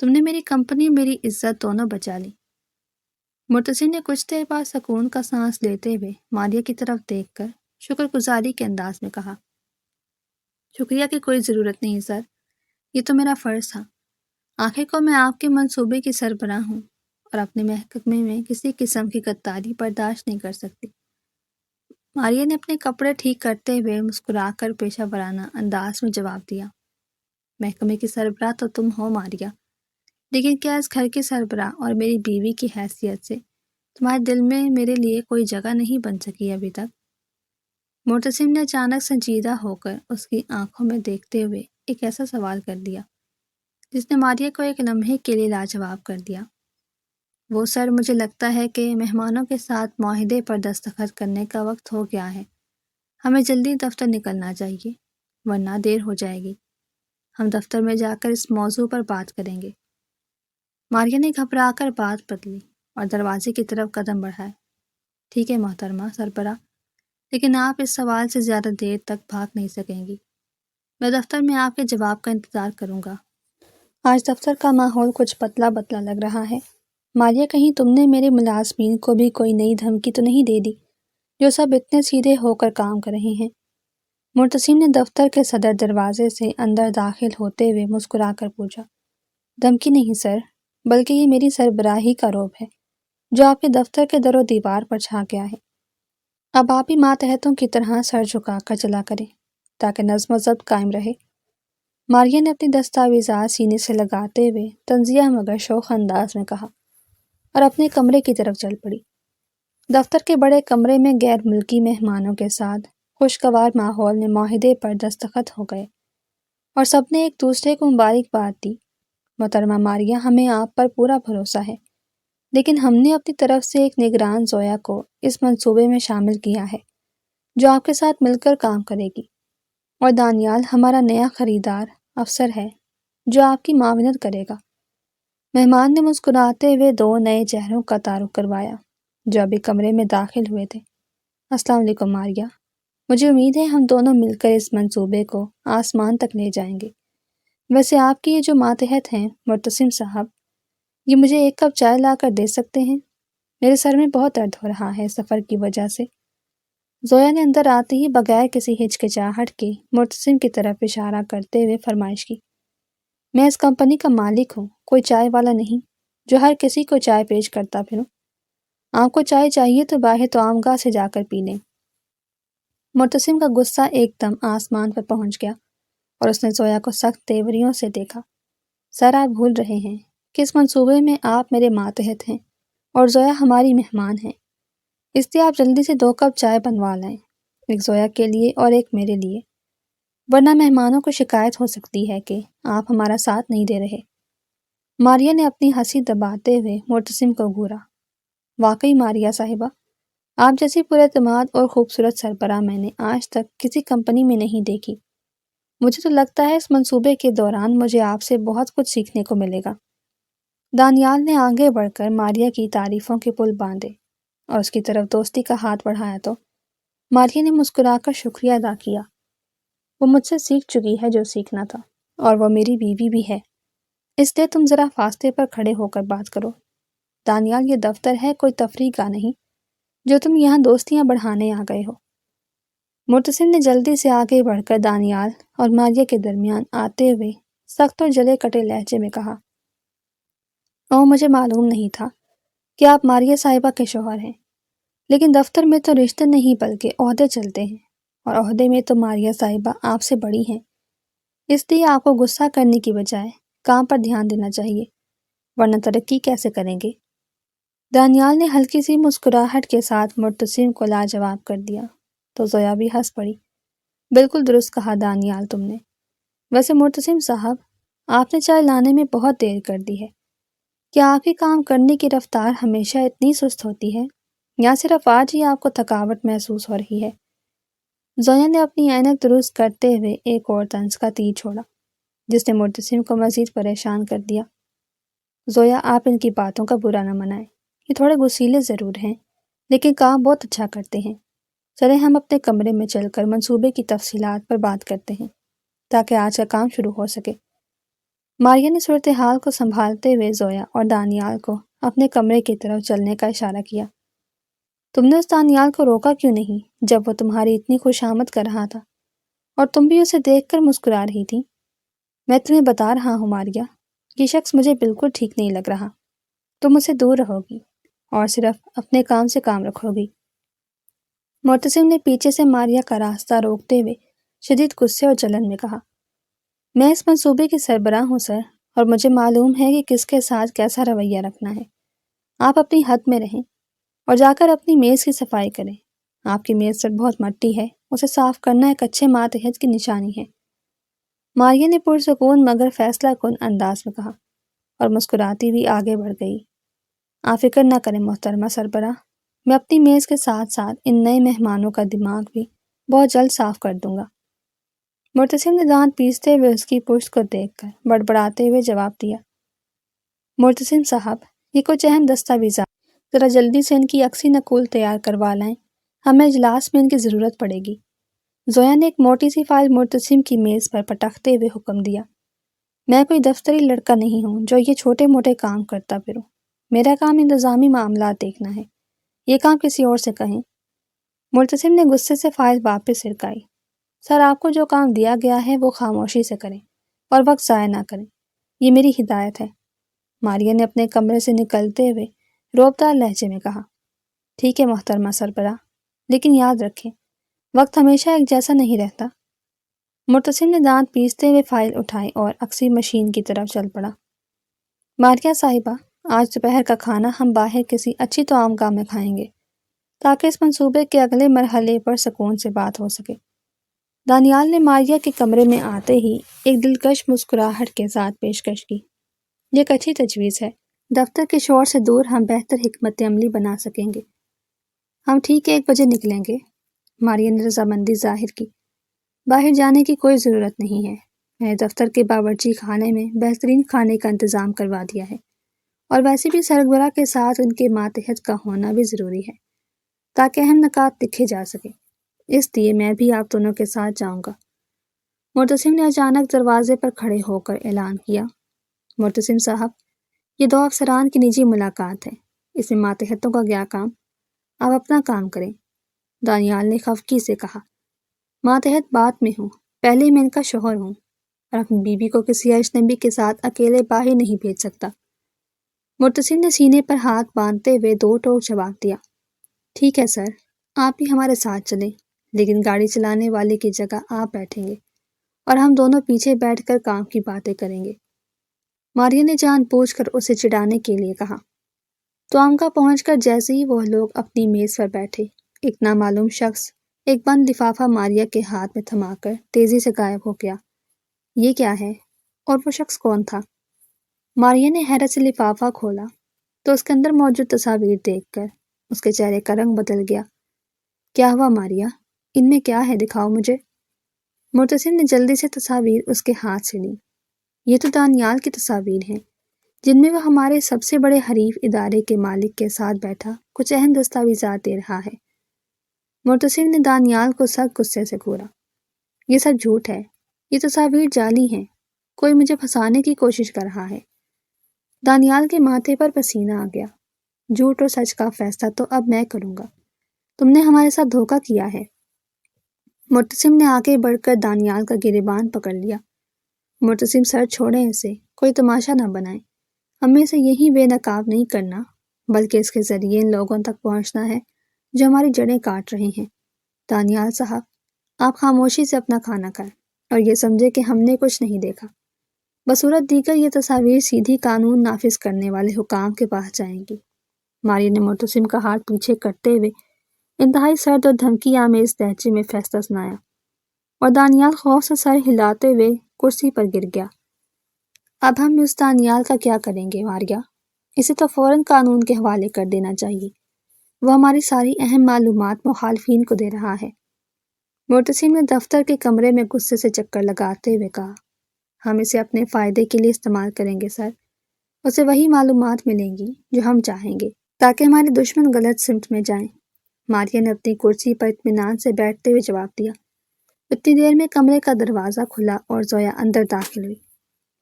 A: تم نے میری کمپنی اور میری عزت دونوں بچا لی۔ مرتسم نے کچھ دیر بعد سکون کا سانس لیتے ہوئے ماریا کی طرف دیکھ کر شکر گزاری کے انداز میں کہا، شکریہ کی کوئی ضرورت نہیں سر، یہ تو میرا فرض تھا، آخر کو میں آپ کے منصوبے کی سربراہ ہوں اور اپنے محکمے میں کسی قسم کی غداری برداشت نہیں کر سکتی۔ ماریہ نے اپنے کپڑے ٹھیک کرتے ہوئے مسکرا کر پیشہ ورانہ انداز میں جواب دیا۔ محکمے کی سربراہ تو تم ہو ماریہ، لیکن کیا اس گھر کے سربراہ اور میری بیوی کی حیثیت سے تمہارے دل میں میرے لیے کوئی جگہ نہیں بن سکی ابھی تک؟ معتصم نے اچانک سنجیدہ ہو کر اس کی آنکھوں میں دیکھتے ہوئے ایک ایسا سوال کر دیا جس نے ماریہ کو ایک لمحے کے لیے لاجواب کر دیا۔ وہ سر، مجھے لگتا ہے کہ مہمانوں کے ساتھ معاہدے پر دستخط کرنے کا وقت ہو گیا ہے۔ ہمیں جلدی دفتر نکلنا چاہیے ورنہ دیر ہو جائے گی۔ ہم دفتر میں جا کر اس موضوع پر بات کریں گے۔ ماریہ نے گھبرا کر بات بدلی اور دروازے کی طرف قدم بڑھائے۔ ٹھیک ہے محترمہ سربراہ، لیکن آپ اس سوال سے زیادہ دیر تک بھاگ نہیں سکیں گی۔ میں دفتر میں آپ کے جواب کا انتظار کروں گا۔ آج دفتر کا ماحول کچھ پتلا پتلا لگ رہا ہے۔ ماریہ، کہیں تم نے میرے ملازمین کو بھی کوئی نئی دھمکی تو نہیں دے دی، جو سب اتنے سیدھے ہو کر کام کر رہے ہیں؟ معتصم نے دفتر کے صدر دروازے سے اندر داخل ہوتے ہوئے مسکرا کر پوچھا۔ دھمکی نہیں سر، بلکہ یہ میری سربراہی کا روب ہے جو آپ کے دفتر کے در و دیوار پر چھا گیا ہے۔ اب آپ ہی ماتحتوں کی طرح سر جھکا کر چلا کریں تاکہ نظم و ضبط قائم رہے۔ ماریہ نے اپنی دستاویزات سینے سے لگاتے ہوئے طنزیہ مگر شوخ انداز میں کہا اور اپنے کمرے کی طرف چل پڑی۔ دفتر کے بڑے کمرے میں غیر ملکی مہمانوں کے ساتھ خوشگوار ماحول میں معاہدے پر دستخط ہو گئے اور سب نے ایک دوسرے کو مبارکباد دی۔ محترمہ ماریہ، ہمیں آپ پر پورا بھروسہ ہے، لیکن ہم نے اپنی طرف سے ایک نگران زویا کو اس منصوبے میں شامل کیا ہے جو آپ کے ساتھ مل کر کام کرے گی، اور دانیال ہمارا نیا خریدار افسر ہے جو آپ کی معاونت کرے گا۔ مہمان نے مسکراتے ہوئے دو نئے چہروں کا تعارف کروایا جو ابھی کمرے میں داخل ہوئے تھے۔ السلام علیکم ماریہ، مجھے امید ہے ہم دونوں مل کر اس منصوبے کو آسمان تک لے جائیں گے۔ ویسے آپ کی یہ جو ماتحت ہیں معتصم صاحب، یہ مجھے ایک کپ چائے لا کر دے سکتے ہیں؟ میرے سر میں بہت درد ہو رہا ہے سفر کی وجہ سے۔ زویا نے اندر آتے ہی بغیر کسی ہچکچاہٹ کے معتصم کی طرف اشارہ کرتے ہوئے فرمائش کی۔ میں اس کمپنی کا مالک ہوں، کوئی چائے والا نہیں جو ہر کسی کو چائے پیش کرتا پھروں۔ آپ کو چائے چاہیے تو باہر طعام گاہ سے جا کر پی لیں۔ معتصم کا غصہ ایک دم آسمان پر پہنچ گیا اور اس نے زویا کو سخت تیوریوں سے دیکھا۔ سر، آپ بھول رہے ہیں کہ اس منصوبے میں آپ میرے ماتحت ہیں اور زویا ہماری مہمان ہیں، اس لیے آپ جلدی سے 2 کپ چائے بنوا لائیں، ایک زویا کے لیے اور ایک میرے لیے، ورنہ مہمانوں کو شکایت ہو سکتی ہے کہ آپ ہمارا ساتھ نہیں دے رہے۔ ماریہ نے اپنی ہنسی دباتے ہوئے معتصم کو گھورا۔ واقعی ماریہ صاحبہ، آپ جیسی پراعتماد اور خوبصورت سربراہ میں نے آج تک کسی کمپنی میں نہیں دیکھی۔ مجھے تو لگتا ہے اس منصوبے کے دوران مجھے آپ سے بہت کچھ سیکھنے کو ملے گا۔ دانیال نے آگے بڑھ کر ماریہ کی تعریفوں کے پل باندھے اور اس کی طرف دوستی کا ہاتھ بڑھایا تو ماریہ نے مسکرا کر شکریہ ادا کیا۔ وہ مجھ سے سیکھ چکی ہے جو سیکھنا تھا، اور وہ میری بیوی بھی ہے، اس لیے تم ذرا فاصلے پر کھڑے ہو کر بات کرو۔ دانیال، یہ دفتر ہے، کوئی تفریح کا نہیں جو تم یہاں دوستیاں بڑھانے آ گئے ہو۔ معتصم نے جلدی سے آگے بڑھ کر دانیال اور ماریہ کے درمیان آتے ہوئے سخت اور جلے کٹے لہجے میں کہا۔ مجھے معلوم نہیں تھا کہ آپ ماریہ صاحبہ کے شوہر ہیں، لیکن دفتر میں تو رشتے نہیں بلکہ عہدے چلتے ہیں، اور عہدے میں تو ماریہ صاحبہ آپ سے بڑی ہیں، اس لیے آپ کو غصہ کرنے کی بجائے کام پر دھیان دینا چاہیے، ورنہ ترقی کیسے کریں گے؟ دانیال نے ہلکی سی مسکراہٹ کے ساتھ معتصم کو لاجواب کر دیا تو زویا بھی ہنس پڑی۔ بالکل درست کہا دانیال تم نے۔ ویسے معتصم صاحب، آپ نے چائے لانے میں بہت دیر کر دی ہے۔ کیا آپ کی کام کرنے کی رفتار ہمیشہ اتنی سست ہوتی ہے یا صرف آج ہی آپ کو تھکاوٹ محسوس ہو رہی ہے؟ زویا نے اپنی اینک درست کرتے ہوئے ایک اور طنز کا تیر چھوڑا جس نے معتصم کو مزید پریشان کر دیا۔ زویا، آپ ان کی باتوں کا برا نہ منائیں، یہ تھوڑے غصیلے ضرور ہیں لیکن کام بہت اچھا کرتے ہیں۔ چلیں ہم اپنے کمرے میں چل کر منصوبے کی تفصیلات پر بات کرتے ہیں تاکہ آج کا کام شروع ہو سکے۔ ماریہ نے صورتحال کو سنبھالتے ہوئے زویا اور دانیال کو اپنے کمرے کی طرف چلنے کا اشارہ کیا۔ تم نے اس دانیال کو روکا کیوں نہیں جب وہ تمہاری اتنی خوش آمد کر رہا تھا اور تم بھی اسے دیکھ کر مسکرا رہی تھی؟ میں تمہیں بتا رہا ہوں ماریہ، یہ شخص مجھے بالکل ٹھیک نہیں لگ رہا۔ تم مجھ سے دور رہو گی اور صرف اپنے کام سے کام رکھو گی۔ معتصم نے پیچھے سے ماریہ کا راستہ روکتے ہوئے شدید غصے اور جلن میں کہا، میں اس منصوبے کی سربراہ ہوں سر، اور مجھے معلوم ہے کہ کس کے ساتھ کیسا رویہ رکھنا ہے۔ آپ اپنی حد میں رہیں اور جا کر اپنی میز کی صفائی کریں۔ آپ کی میز پر بہت مٹی ہے، اسے صاف کرنا ایک اچھے ماتحت کی نشانی ہے۔ ماریہ نے پرسکون مگر فیصلہ کن انداز میں کہا اور مسکراتی ہوئی آگے بڑھ گئی۔ آپ فکر نہ کریں محترمہ سربراہ، میں اپنی میز کے ساتھ ساتھ ان نئے مہمانوں کا دماغ بھی بہت جلد صاف کر دوں گا۔ معتصم نے دانت پیستے ہوئے اس کی پشت کو دیکھ کر بڑبڑاتے ہوئے جواب دیا، معتصم صاحب، یہ کچھ اہم دستاویزات، ذرا جلدی سے ان کی عکسی نقول تیار کروا لائیں، ہمیں اجلاس میں ان کی ضرورت پڑے گی۔ زویا نے ایک موٹی سی فائل معتصم کی میز پر پٹکتے ہوئے حکم دیا، میں کوئی دفتری لڑکا نہیں ہوں جو یہ چھوٹے موٹے کام کرتا پھروں، میرا کام انتظامی معاملات دیکھنا ہے، یہ کام کسی اور سے کہیں۔ معتصم نے غصے سے فائل واپس سرکائی، سر آپ کو جو کام دیا گیا ہے وہ خاموشی سے کریں اور وقت ضائع نہ کریں، یہ میری ہدایت ہے۔ ماریہ نے اپنے کمرے سے نکلتے ہوئے روبدار لہجے میں کہا، ٹھیک ہے محترمہ سربراہ، لیکن یاد رکھیں وقت ہمیشہ ایک جیسا نہیں رہتا۔ معتصم نے دانت پیستے ہوئے فائل اٹھائی اور عکسی مشین کی طرف چل پڑا۔ ماریہ صاحبہ، آج دوپہر کا کھانا ہم باہر کسی اچھی طعام گاہ میں کھائیں گے تاکہ اس منصوبے کے اگلے مرحلے پر سکون سے بات ہو سکے۔ دانیال نے ماریہ کے کمرے میں آتے ہی ایک دلکش مسکراہٹ کے ساتھ پیشکش کی، یہ ایک اچھی تجویز ہے، دفتر کے شور سے دور ہم بہتر حکمت عملی بنا سکیں گے۔ ہم ٹھیک 1 بجے نکلیں گے۔ ماریہ نے رضامندی ظاہر کی، باہر جانے کی کوئی ضرورت نہیں ہے، میں نے دفتر کے باورچی خانے میں بہترین کھانے کا انتظام کروا دیا ہے، اور ویسے بھی سربراہ کے ساتھ ان کے ماتحت کا ہونا بھی ضروری ہے تاکہ اہم نکات لکھے جا سکیں، اس لیے میں بھی آپ دونوں کے ساتھ جاؤں گا۔ معتصم نے اچانک دروازے پر کھڑے ہو کر اعلان کیا، معتصم صاحب، یہ 2 افسران کی نجی ملاقات ہے، اس میں ماتحتوں کا کیا کام؟ آپ اپنا کام کریں۔ دانیال نے خفگی سے کہا، ماتحت بات میں ہوں، پہلے میں ان کا شوہر ہوں اور اپنی بیوی کو کسی اجنبی کے ساتھ اکیلے باہر نہیں بھیج سکتا۔ معتصم نے سینے پر ہاتھ باندھتے ہوئے 2 ٹوک جواب دیا، ٹھیک ہے سر، آپ بھی ہمارے ساتھ چلیں، لیکن گاڑی چلانے والے کی جگہ آپ بیٹھیں گے اور ہم دونوں پیچھے بیٹھ کر کام کی باتیں کریں گے۔ ماریہ نے جان بوجھ کر اسے چڑھانے کے لیے کہا۔ توامگاہ پہنچ کر جیسے ہی وہ لوگ اپنی میز پر بیٹھے، ایک نامعلوم شخص ایک بند لفافہ ماریہ کے ہاتھ میں تھما کر تیزی سے غائب ہو گیا۔ یہ کیا ہے؟ اور وہ شخص کون تھا؟ ماریہ نے حیرت سے لفافہ کھولا تو اس کے اندر موجود تصاویر دیکھ کر اس کے چہرے کا رنگ بدل گیا۔ کیا ہوا ماریہ؟ ان میں کیا ہے، دکھاؤ مجھے۔ معتصم نے جلدی سے تصاویر اس کے ہاتھ سے لیں۔ یہ تو دانیال کی تصاویر ہیں جن میں وہ ہمارے سب سے بڑے حریف ادارے کے مالک کے ساتھ بیٹھا کچھ اہم دستاویزات دے رہا ہے۔ معتصم نے دانیال کو سخت غصے سے گھورا، یہ سب جھوٹ ہے، یہ تصاویر جعلی ہیں، کوئی مجھے پھنسانے کی کوشش کر رہا ہے۔ دانیال کے ماتھے پر پسینہ آ گیا، جھوٹ اور سچ کا فیصلہ تو اب میں کروں گا، تم نے ہمارے ساتھ دھوکہ کیا ہے۔ معتصم نے آگے بڑھ کر دانیال کا گریبان پکڑ لیا۔ معتصم سر چھوڑیں اسے، کوئی تماشا نہ بنائیں، ہمیں اسے یہی بے نقاب نہیں کرنا بلکہ اس کے ذریعے ان لوگوں تک پہنچنا ہے جو ہماری جڑیں کاٹ رہے ہیں۔ دانیال صاحب، آپ خاموشی سے اپنا کھانا کھائیں اور یہ سمجھے کہ ہم نے کچھ نہیں دیکھا۔ بصورت دیگر یہ تصاویر سیدھی قانون نافذ کرنے والے حکام کے پاس جائیں گی۔ ماریہ نے معتصم کا ہاتھ پیچھے کرتے ہوئے انتہائی سرد اور دھمکی آمیز لہجے میں فیصلہ سنایا، اور دانیال خوف سے سر ہلاتے ہوئے کرسی پر گر گیا۔ اب ہم اس دانیال کا کیا کریں گے ماریہ؟ اسے تو فوراً قانون کے حوالے کر دینا چاہیے، وہ ہماری ساری اہم معلومات مخالفین کو دے رہا ہے۔ معتصم نے دفتر کے کمرے میں غصے سے چکر لگاتے ہوئے کہا، ہم اسے اپنے فائدے کے لیے استعمال کریں گے سر، اسے وہی معلومات ملیں گی جو ہم چاہیں گے تاکہ ہمارے دشمن غلط سمت میں جائیں۔ ماریہ نے اپنی کرسی پر اطمینان سے بیٹھتے ہوئے جواب دیا۔ اتنی دیر میں کمرے کا دروازہ کھلا اور زویا اندر داخل ہوئی۔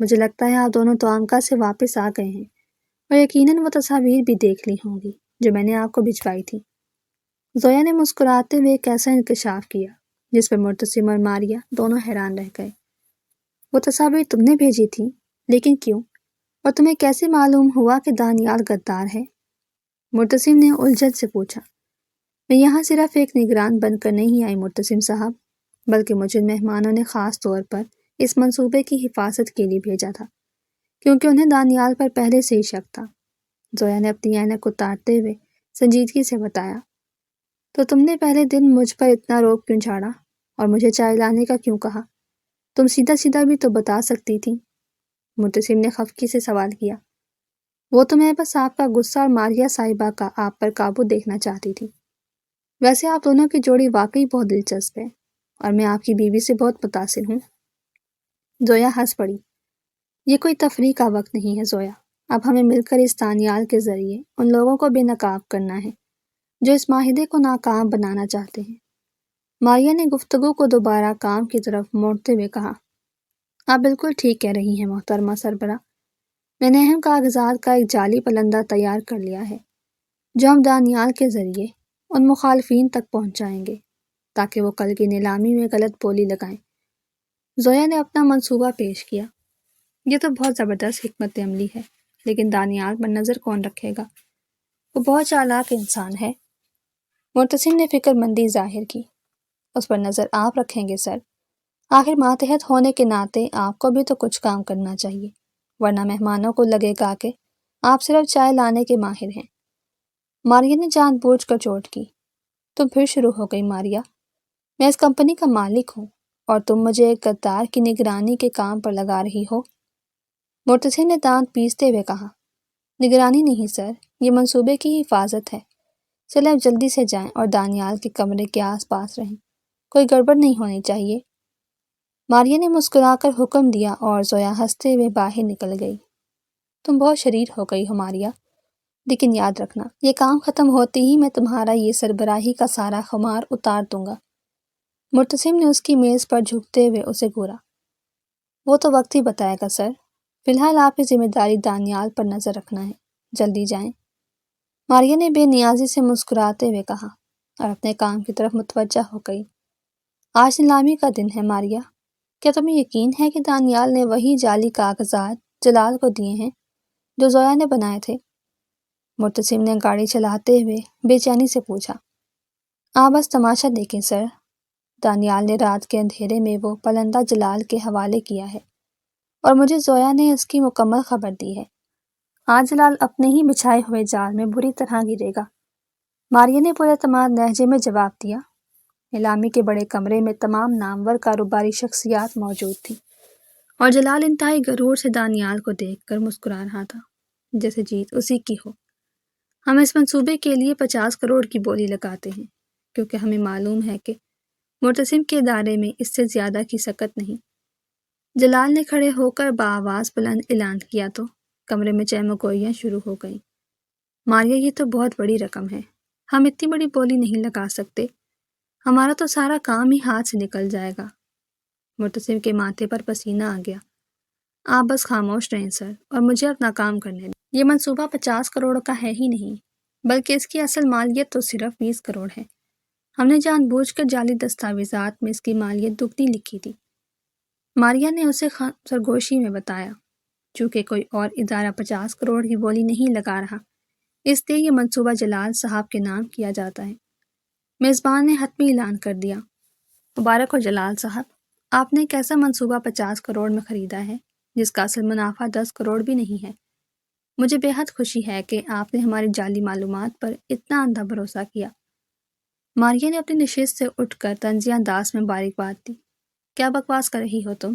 A: مجھے لگتا ہے آپ دونوں توامگاہ سے واپس آ گئے ہیں اور یقیناً وہ تصاویر بھی دیکھ لی ہوں گی جو میں نے آپ کو بھجوائی تھی۔ زویا نے مسکراتے ہوئے ایک ایسا انکشاف کیا جس پر معتصم اور ماریہ دونوں حیران رہ گئے۔ وہ تصاویر تم نے بھیجی تھیں، لیکن کیوں؟ اور تمہیں کیسے معلوم ہوا کہ دانیال غدار ہے؟ مرتسم نے الجھن سے پوچھا۔ میں یہاں صرف ایک نگران بن کر نہیں آئی مرتسم صاحب، بلکہ مجھے مہمانوں نے خاص طور پر اس منصوبے کی حفاظت کے لیے بھیجا تھا، کیونکہ انہیں دانیال پر پہلے سے ہی شک تھا۔ زویا نے اپنی اینک اتارتے ہوئے سنجیدگی سے بتایا۔ تو تم نے پہلے دن مجھ پر اتنا روب کیوں جھاڑا اور مجھے چائے لانے کا کیوں کہا؟ تم سیدھا سیدھا بھی تو بتا سکتی تھی۔ مرتسم نے خفگی سے سوال کیا۔ وہ تو میں بس آپ کا غصہ اور ماریہ صاحبہ کا آپ پر قابو دیکھنا چاہتی تھی۔ ویسے آپ دونوں کی جوڑی واقعی بہت دلچسپ ہے اور میں آپ کی بیوی سے بہت متاثر ہوں۔ زویا ہنس پڑی۔ یہ کوئی تفریح کا وقت نہیں ہے زویا، اب ہمیں مل کر اس دانیال کے ذریعے ان لوگوں کو بے نقاب کرنا ہے جو اس معاہدے کو ناکام بنانا چاہتے ہیں۔ ماریہ نے گفتگو کو دوبارہ کام کی طرف موڑتے ہوئے کہا۔ آپ بالکل ٹھیک کہہ رہی ہیں محترمہ سربراہ، میں نے اہم کاغذات کا ایک جعلی پلندہ تیار کر لیا ہے جو ہم دانیال کے ذریعے ان مخالفین تک پہنچائیں گے تاکہ وہ کل کی نیلامی میں غلط بولی لگائیں۔ زویا نے اپنا منصوبہ پیش کیا۔ یہ تو بہت زبردست حکمت عملی ہے، لیکن دانیال پر نظر کون رکھے گا؟ وہ بہت چالاک انسان ہے۔ مرتسم نے فکر مندی ظاہر کی۔ اس پر نظر آپ رکھیں گے سر؟ آخر ماتحت ہونے کے ناطے آپ کو بھی تو کچھ کام کرنا چاہیے، ورنہ مہمانوں کو لگے گا کہ آپ صرف چائے لانے کے ماہر ہیں۔ ماریہ نے جان بوجھ کر چوٹ کی۔ تم پھر شروع ہو گئی ماریہ، میں اس کمپنی کا مالک ہوں اور تم مجھے ایک غدار کی نگرانی کے کام پر لگا رہی ہو۔ مرتسم نے دانت پیستے ہوئے کہا۔ نگرانی نہیں سر، یہ منصوبے کی حفاظت ہے۔ چلے اب جلدی سے جائیں اور دانیال کے کمرے کے آس پاس رہیں، کوئی گڑبڑ نہیں ہونی چاہیے۔ ماریہ نے مسکرا کر حکم دیا اور زویا ہنستے ہوئے باہر نکل گئی۔ تم بہت شریر ہو گئی ہو ماریہ، لیکن یاد رکھنا یہ کام ختم ہوتے ہی میں تمہارا یہ سربراہی کا سارا خمار اتار دوں گا۔ مرتسم نے اس کی میز پر جھکتے ہوئے اسے گھورا۔ وہ تو وقت ہی بتائے گا سر، فی الحال آپ کی ذمہ داری دانیال پر نظر رکھنا ہے، جلدی جائیں۔ ماریہ نے بے نیازی سے مسکراتے ہوئے کہا اور اپنے کام کی طرف متوجہ ہو گئی۔ آج نیلامی کا دن ہے ماریہ، کیا تمہیں یقین ہے کہ دانیال نے وہی جعلی کاغذات جلال کو دیے ہیں جو زویا نے بنائے تھے؟ مرتسم نے گاڑی چلاتے ہوئے بے چینی سے پوچھا۔ آپ بس تماشا دیکھیں سر، دانیال نے رات کے اندھیرے میں وہ پلندہ جلال کے حوالے کیا ہے اور مجھے زویا نے اس کی مکمل خبر دی ہے۔ آج جلال اپنے ہی بچھائے ہوئے جال میں بری طرح گرے گا۔ ماریہ نے پورے اعتماد لہجے میں جواب دیا۔ نیلامی کے بڑے کمرے میں تمام نامور کاروباری شخصیات موجود تھیں اور جلال انتہائی غرور سے دانیال کو دیکھ کر مسکرا رہا تھا جیسے جیت اسی کی ہو۔ ہم اس منصوبے کے لیے 50 کروڑ کی بولی لگاتے ہیں کیونکہ ہمیں معلوم ہے کہ مرتسم کے ادارے میں اس سے زیادہ کی سکت نہیں۔ جلال نے کھڑے ہو کر بآواز بلند اعلان کیا تو کمرے میں چہمگوئیاں شروع ہو گئیں۔ ماریہ یہ تو بہت بڑی رقم ہے، ہم اتنی بڑی بولی نہیں لگا سکتے، ہمارا تو سارا کام ہی ہاتھ سے نکل جائے گا۔ مرتسم کے ماتھے پر پسینہ آ گیا۔ آپ بس خاموش رہیں سر اور مجھے اپنا کام کرنے دیں۔ یہ منصوبہ 50 کروڑ کا ہے ہی نہیں، بلکہ اس کی اصل مالیت تو صرف 20 کروڑ ہے۔ ہم نے جان بوجھ کر جعلی دستاویزات میں اس کی مالیت دگنی لکھی تھی۔ ماریہ نے اسے سرگوشی میں بتایا۔ چونکہ کوئی اور ادارہ 50 کروڑ کی بولی نہیں لگا رہا، اس لیے یہ منصوبہ جلال صاحب کے نام کیا جاتا ہے۔ میزبان نے حتمی اعلان کر دیا۔ مبارک ہو جلال صاحب، آپ نے ایک ایسا منصوبہ 50 کروڑ میں خریدا ہے جس کا اصل منافع 10 کروڑ بھی نہیں ہے۔ مجھے بے حد خوشی ہے کہ آپ نے ہماری جعلی معلومات پر اتنا اندھا بھروسہ کیا۔ ماریہ نے اپنی نشست سے اٹھ کر طنزیہ انداز میں باریک بات دی۔ کیا بکواس کر رہی ہو تم؟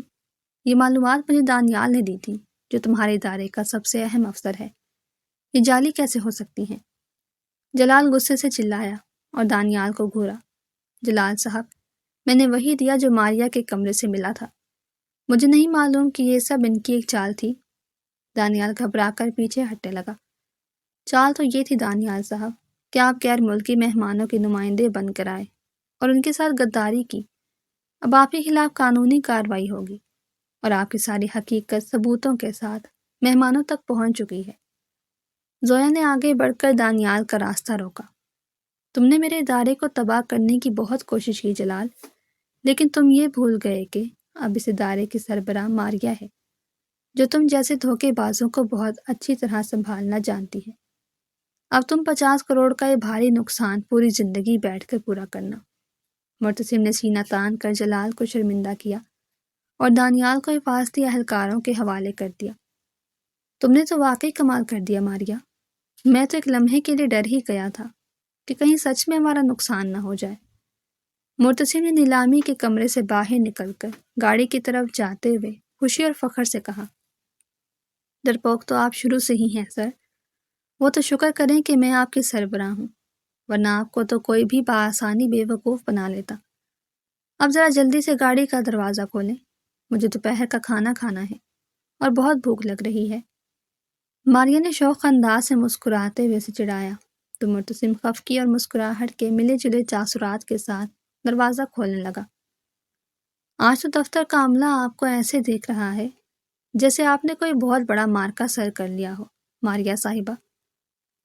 A: یہ معلومات مجھے دانیال نے دی تھی جو تمہارے ادارے کا سب سے اہم افسر ہے۔ یہ جعلی کیسے ہو سکتی ہیں؟ جلال غصے سے چلایا اور دانیال کو گھورا۔ جلال صاحب، میں نے وہی دیا جو ماریہ کے کمرے سے ملا تھا، مجھے نہیں معلوم کہ یہ سب ان کی ایک چال تھی۔ دانیال گھبرا کر پیچھے ہٹنے لگا۔ چال تو یہ تھی دانیال صاحب کہ آپ غیر ملکی مہمانوں کے نمائندے بن کر آئے اور ان کے ساتھ غداری کی۔ اب آپ کے خلاف قانونی کارروائی ہوگی اور آپ کی ساری حقیقت ثبوتوں کے ساتھ مہمانوں تک پہنچ چکی ہے۔ زویا نے آگے بڑھ کر دانیال کا راستہ روکا۔ تم نے میرے ادارے کو تباہ کرنے کی بہت کوشش کی جلال، لیکن تم یہ بھول گئے کہ اب اس ادارے کی سربراہ ماریہ ہے۔ جو تم جیسے دھوکے بازوں کو بہت اچھی طرح سنبھالنا جانتی ہے۔ اب تم 50 کروڑ کا یہ بھاری نقصان پوری زندگی بیٹھ کر پورا کرنا۔ مرتسم نے سینہ تان کر جلال کو شرمندہ کیا اور دانیال کو حفاظتی اہلکاروں کے حوالے کر دیا۔ تم نے تو واقعی کمال کر دیا ماریا۔ میں تو ایک لمحے کے لیے ڈر ہی گیا تھا کہ کہیں سچ میں ہمارا نقصان نہ ہو جائے۔ مرتسم نے نیلامی کے کمرے سے باہر نکل کر گاڑی کی طرف جاتے ہوئے خوشی اور فخر سے کہا، ڈرپوک تو آپ شروع سے ہی ہیں سر۔ وہ تو شکر کریں کہ میں آپ کے سربراہ ہوں، ورنہ آپ کو تو کوئی بھی بآسانی بے وقوف بنا لیتا۔ اب ذرا جلدی سے گاڑی کا دروازہ کھولیں، مجھے دوپہر کا کھانا کھانا ہے اور بہت بھوک لگ رہی ہے۔ ماریا نے شوق انداز سے مسکراتے ہوئے اسے چڑھایا تو مرتسم خفگی اور مسکراہٹ کے ملے جلے تاثرات کے ساتھ دروازہ کھولنے لگا۔ آج تو دفتر کا عملہ آپ کو ایسے دیکھ رہا ہے جیسے آپ نے کوئی بہت بڑا مارکا سر کر لیا ہو ماریا صاحبہ،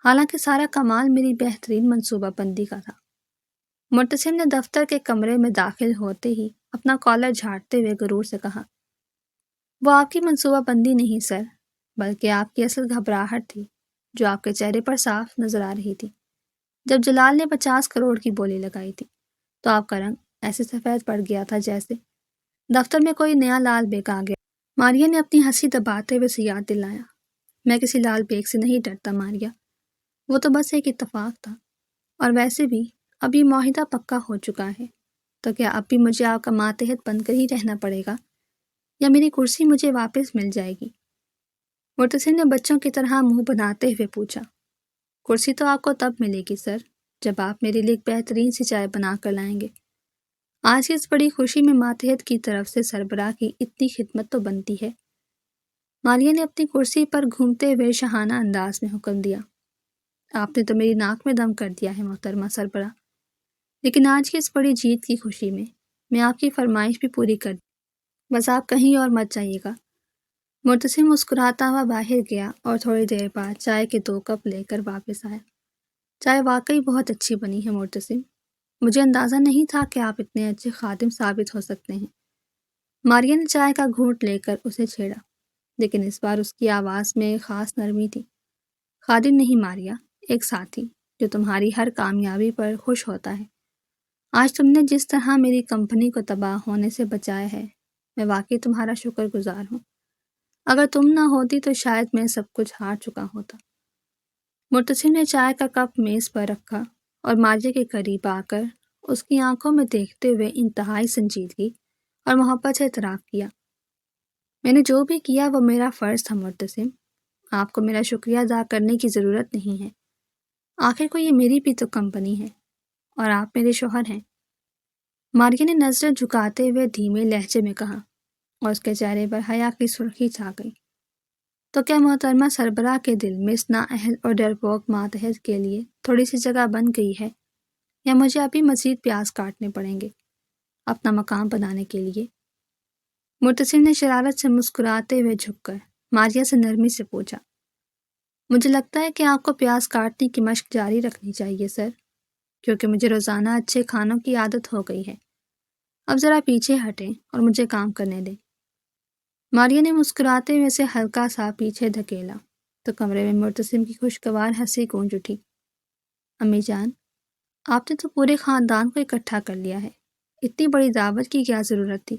A: حالانکہ سارا کمال میری بہترین منصوبہ بندی کا تھا۔ مرتسم نے دفتر کے کمرے میں داخل ہوتے ہی اپنا کالر جھاڑتے ہوئے غرور سے کہا، وہ آپ کی منصوبہ بندی نہیں سر، بلکہ آپ کی اصل گھبراہٹ تھی جو آپ کے چہرے پر صاف نظر آ رہی تھی۔ جب جلال نے 50 کروڑ کی بولی لگائی تھی تو آپ کا رنگ ایسے سفید پڑ گیا تھا جیسے دفتر میں کوئی نیا لال بیگ آ گیا۔ ماریا نے اپنی ہنسی دباتے ہوئے اسے یاد دلایا، میں کسی لال بیگ سے نہیں ڈرتا ماریا، وہ تو بس ایک اتفاق تھا، اور ویسے بھی اب یہ معاہدہ پکا ہو چکا ہے، تو کیا اب بھی مجھے آپ کا ماتحت بن کر ہی رہنا پڑے گا یا میری کرسی مجھے واپس مل جائے گی؟ مرتسم نے بچوں کی طرح منہ بناتے ہوئے پوچھا، کرسی تو آپ کو تب ملے گی سر جب آپ میرے لیے ایک بہترین سی چائے بنا کر لائیں گے۔ آج کی اس بڑی خوشی میں ماتحت کی طرف سے سربراہ کی اتنی خدمت تو بنتی ہے۔ ماریا نے اپنی کرسی پر گھومتے ہوئے شاہانہ انداز میں حکم دیا، آپ نے تو میری ناک میں دم کر دیا ہے محترمہ سربراہ، لیکن آج کی اس بڑی جیت کی خوشی میں آپ کی فرمائش بھی پوری کر دی، بس آپ کہیں اور مت جائیے گا۔ مرتسم مسکراتا ہوا باہر گیا اور تھوڑی دیر بعد چائے کے 2 کپ لے کر واپس آیا۔ چائے واقعی بہت اچھی بنی ہے مرتسم، مجھے اندازہ نہیں تھا کہ آپ اتنے اچھے خادم ثابت ہو سکتے ہیں۔ ماریا نے چائے کا گھونٹ لے کر اسے چھیڑا، لیکن اس بار اس کی آواز میں ایک خاص نرمی تھی۔ خادم نہیں ماریا، ایک ساتھی جو تمہاری ہر کامیابی پر خوش ہوتا ہے۔ آج تم نے جس طرح میری کمپنی کو تباہ ہونے سے بچایا ہے، میں واقعی تمہارا شکر گزار ہوں۔ اگر تم نہ ہوتی تو شاید میں سب کچھ ہار چکا ہوتا۔ مرتسم نے چائے کا کپ میز پر رکھا اور ماریا کے قریب آ کر اس کی آنکھوں میں دیکھتے ہوئے انتہائی سنجیدگی اور محبت سے اعتراف کیا، میں نے جو بھی کیا وہ میرا فرض تھا مرتسم، آپ کو میرا شکریہ ادا کرنے کی ضرورت نہیں ہے، آخر کو یہ میری بھی تو کمپنی ہے اور آپ میرے شوہر ہیں۔ ماریا نے نظریں جھکاتے ہوئے دھیمے لہجے میں کہا اور اس کے چہرے پر حیا کی سرخی چھا گئی، تو کیا محترمہ سربراہ کے دل میں اس نااہل اور ڈرپوک ماتحت کے لیے تھوڑی سی جگہ بن گئی ہے، یا مجھے ابھی مزید پیاز کاٹنے پڑیں گے اپنا مقام بنانے کے لیے؟ مرتسم نے شرارت سے مسکراتے ہوئے جھک کر ماریا سے نرمی سے پوچھا، مجھے لگتا ہے کہ آپ کو پیاز کاٹنے کی مشق جاری رکھنی چاہیے سر، کیونکہ مجھے روزانہ اچھے کھانوں کی عادت ہو گئی ہے۔ اب ذرا پیچھے ہٹیں اور مجھے کام کرنے دیں۔ ماریا نے مسکراتے ہوئے اسے ہلکا سا پیچھے دھکیلا تو کمرے میں مرتسم کی خوشگوار ہنسی گونج اٹھی۔ امی جان، آپ نے تو پورے خاندان کو اکٹھا کر لیا ہے، اتنی بڑی دعوت کی کیا ضرورت تھی؟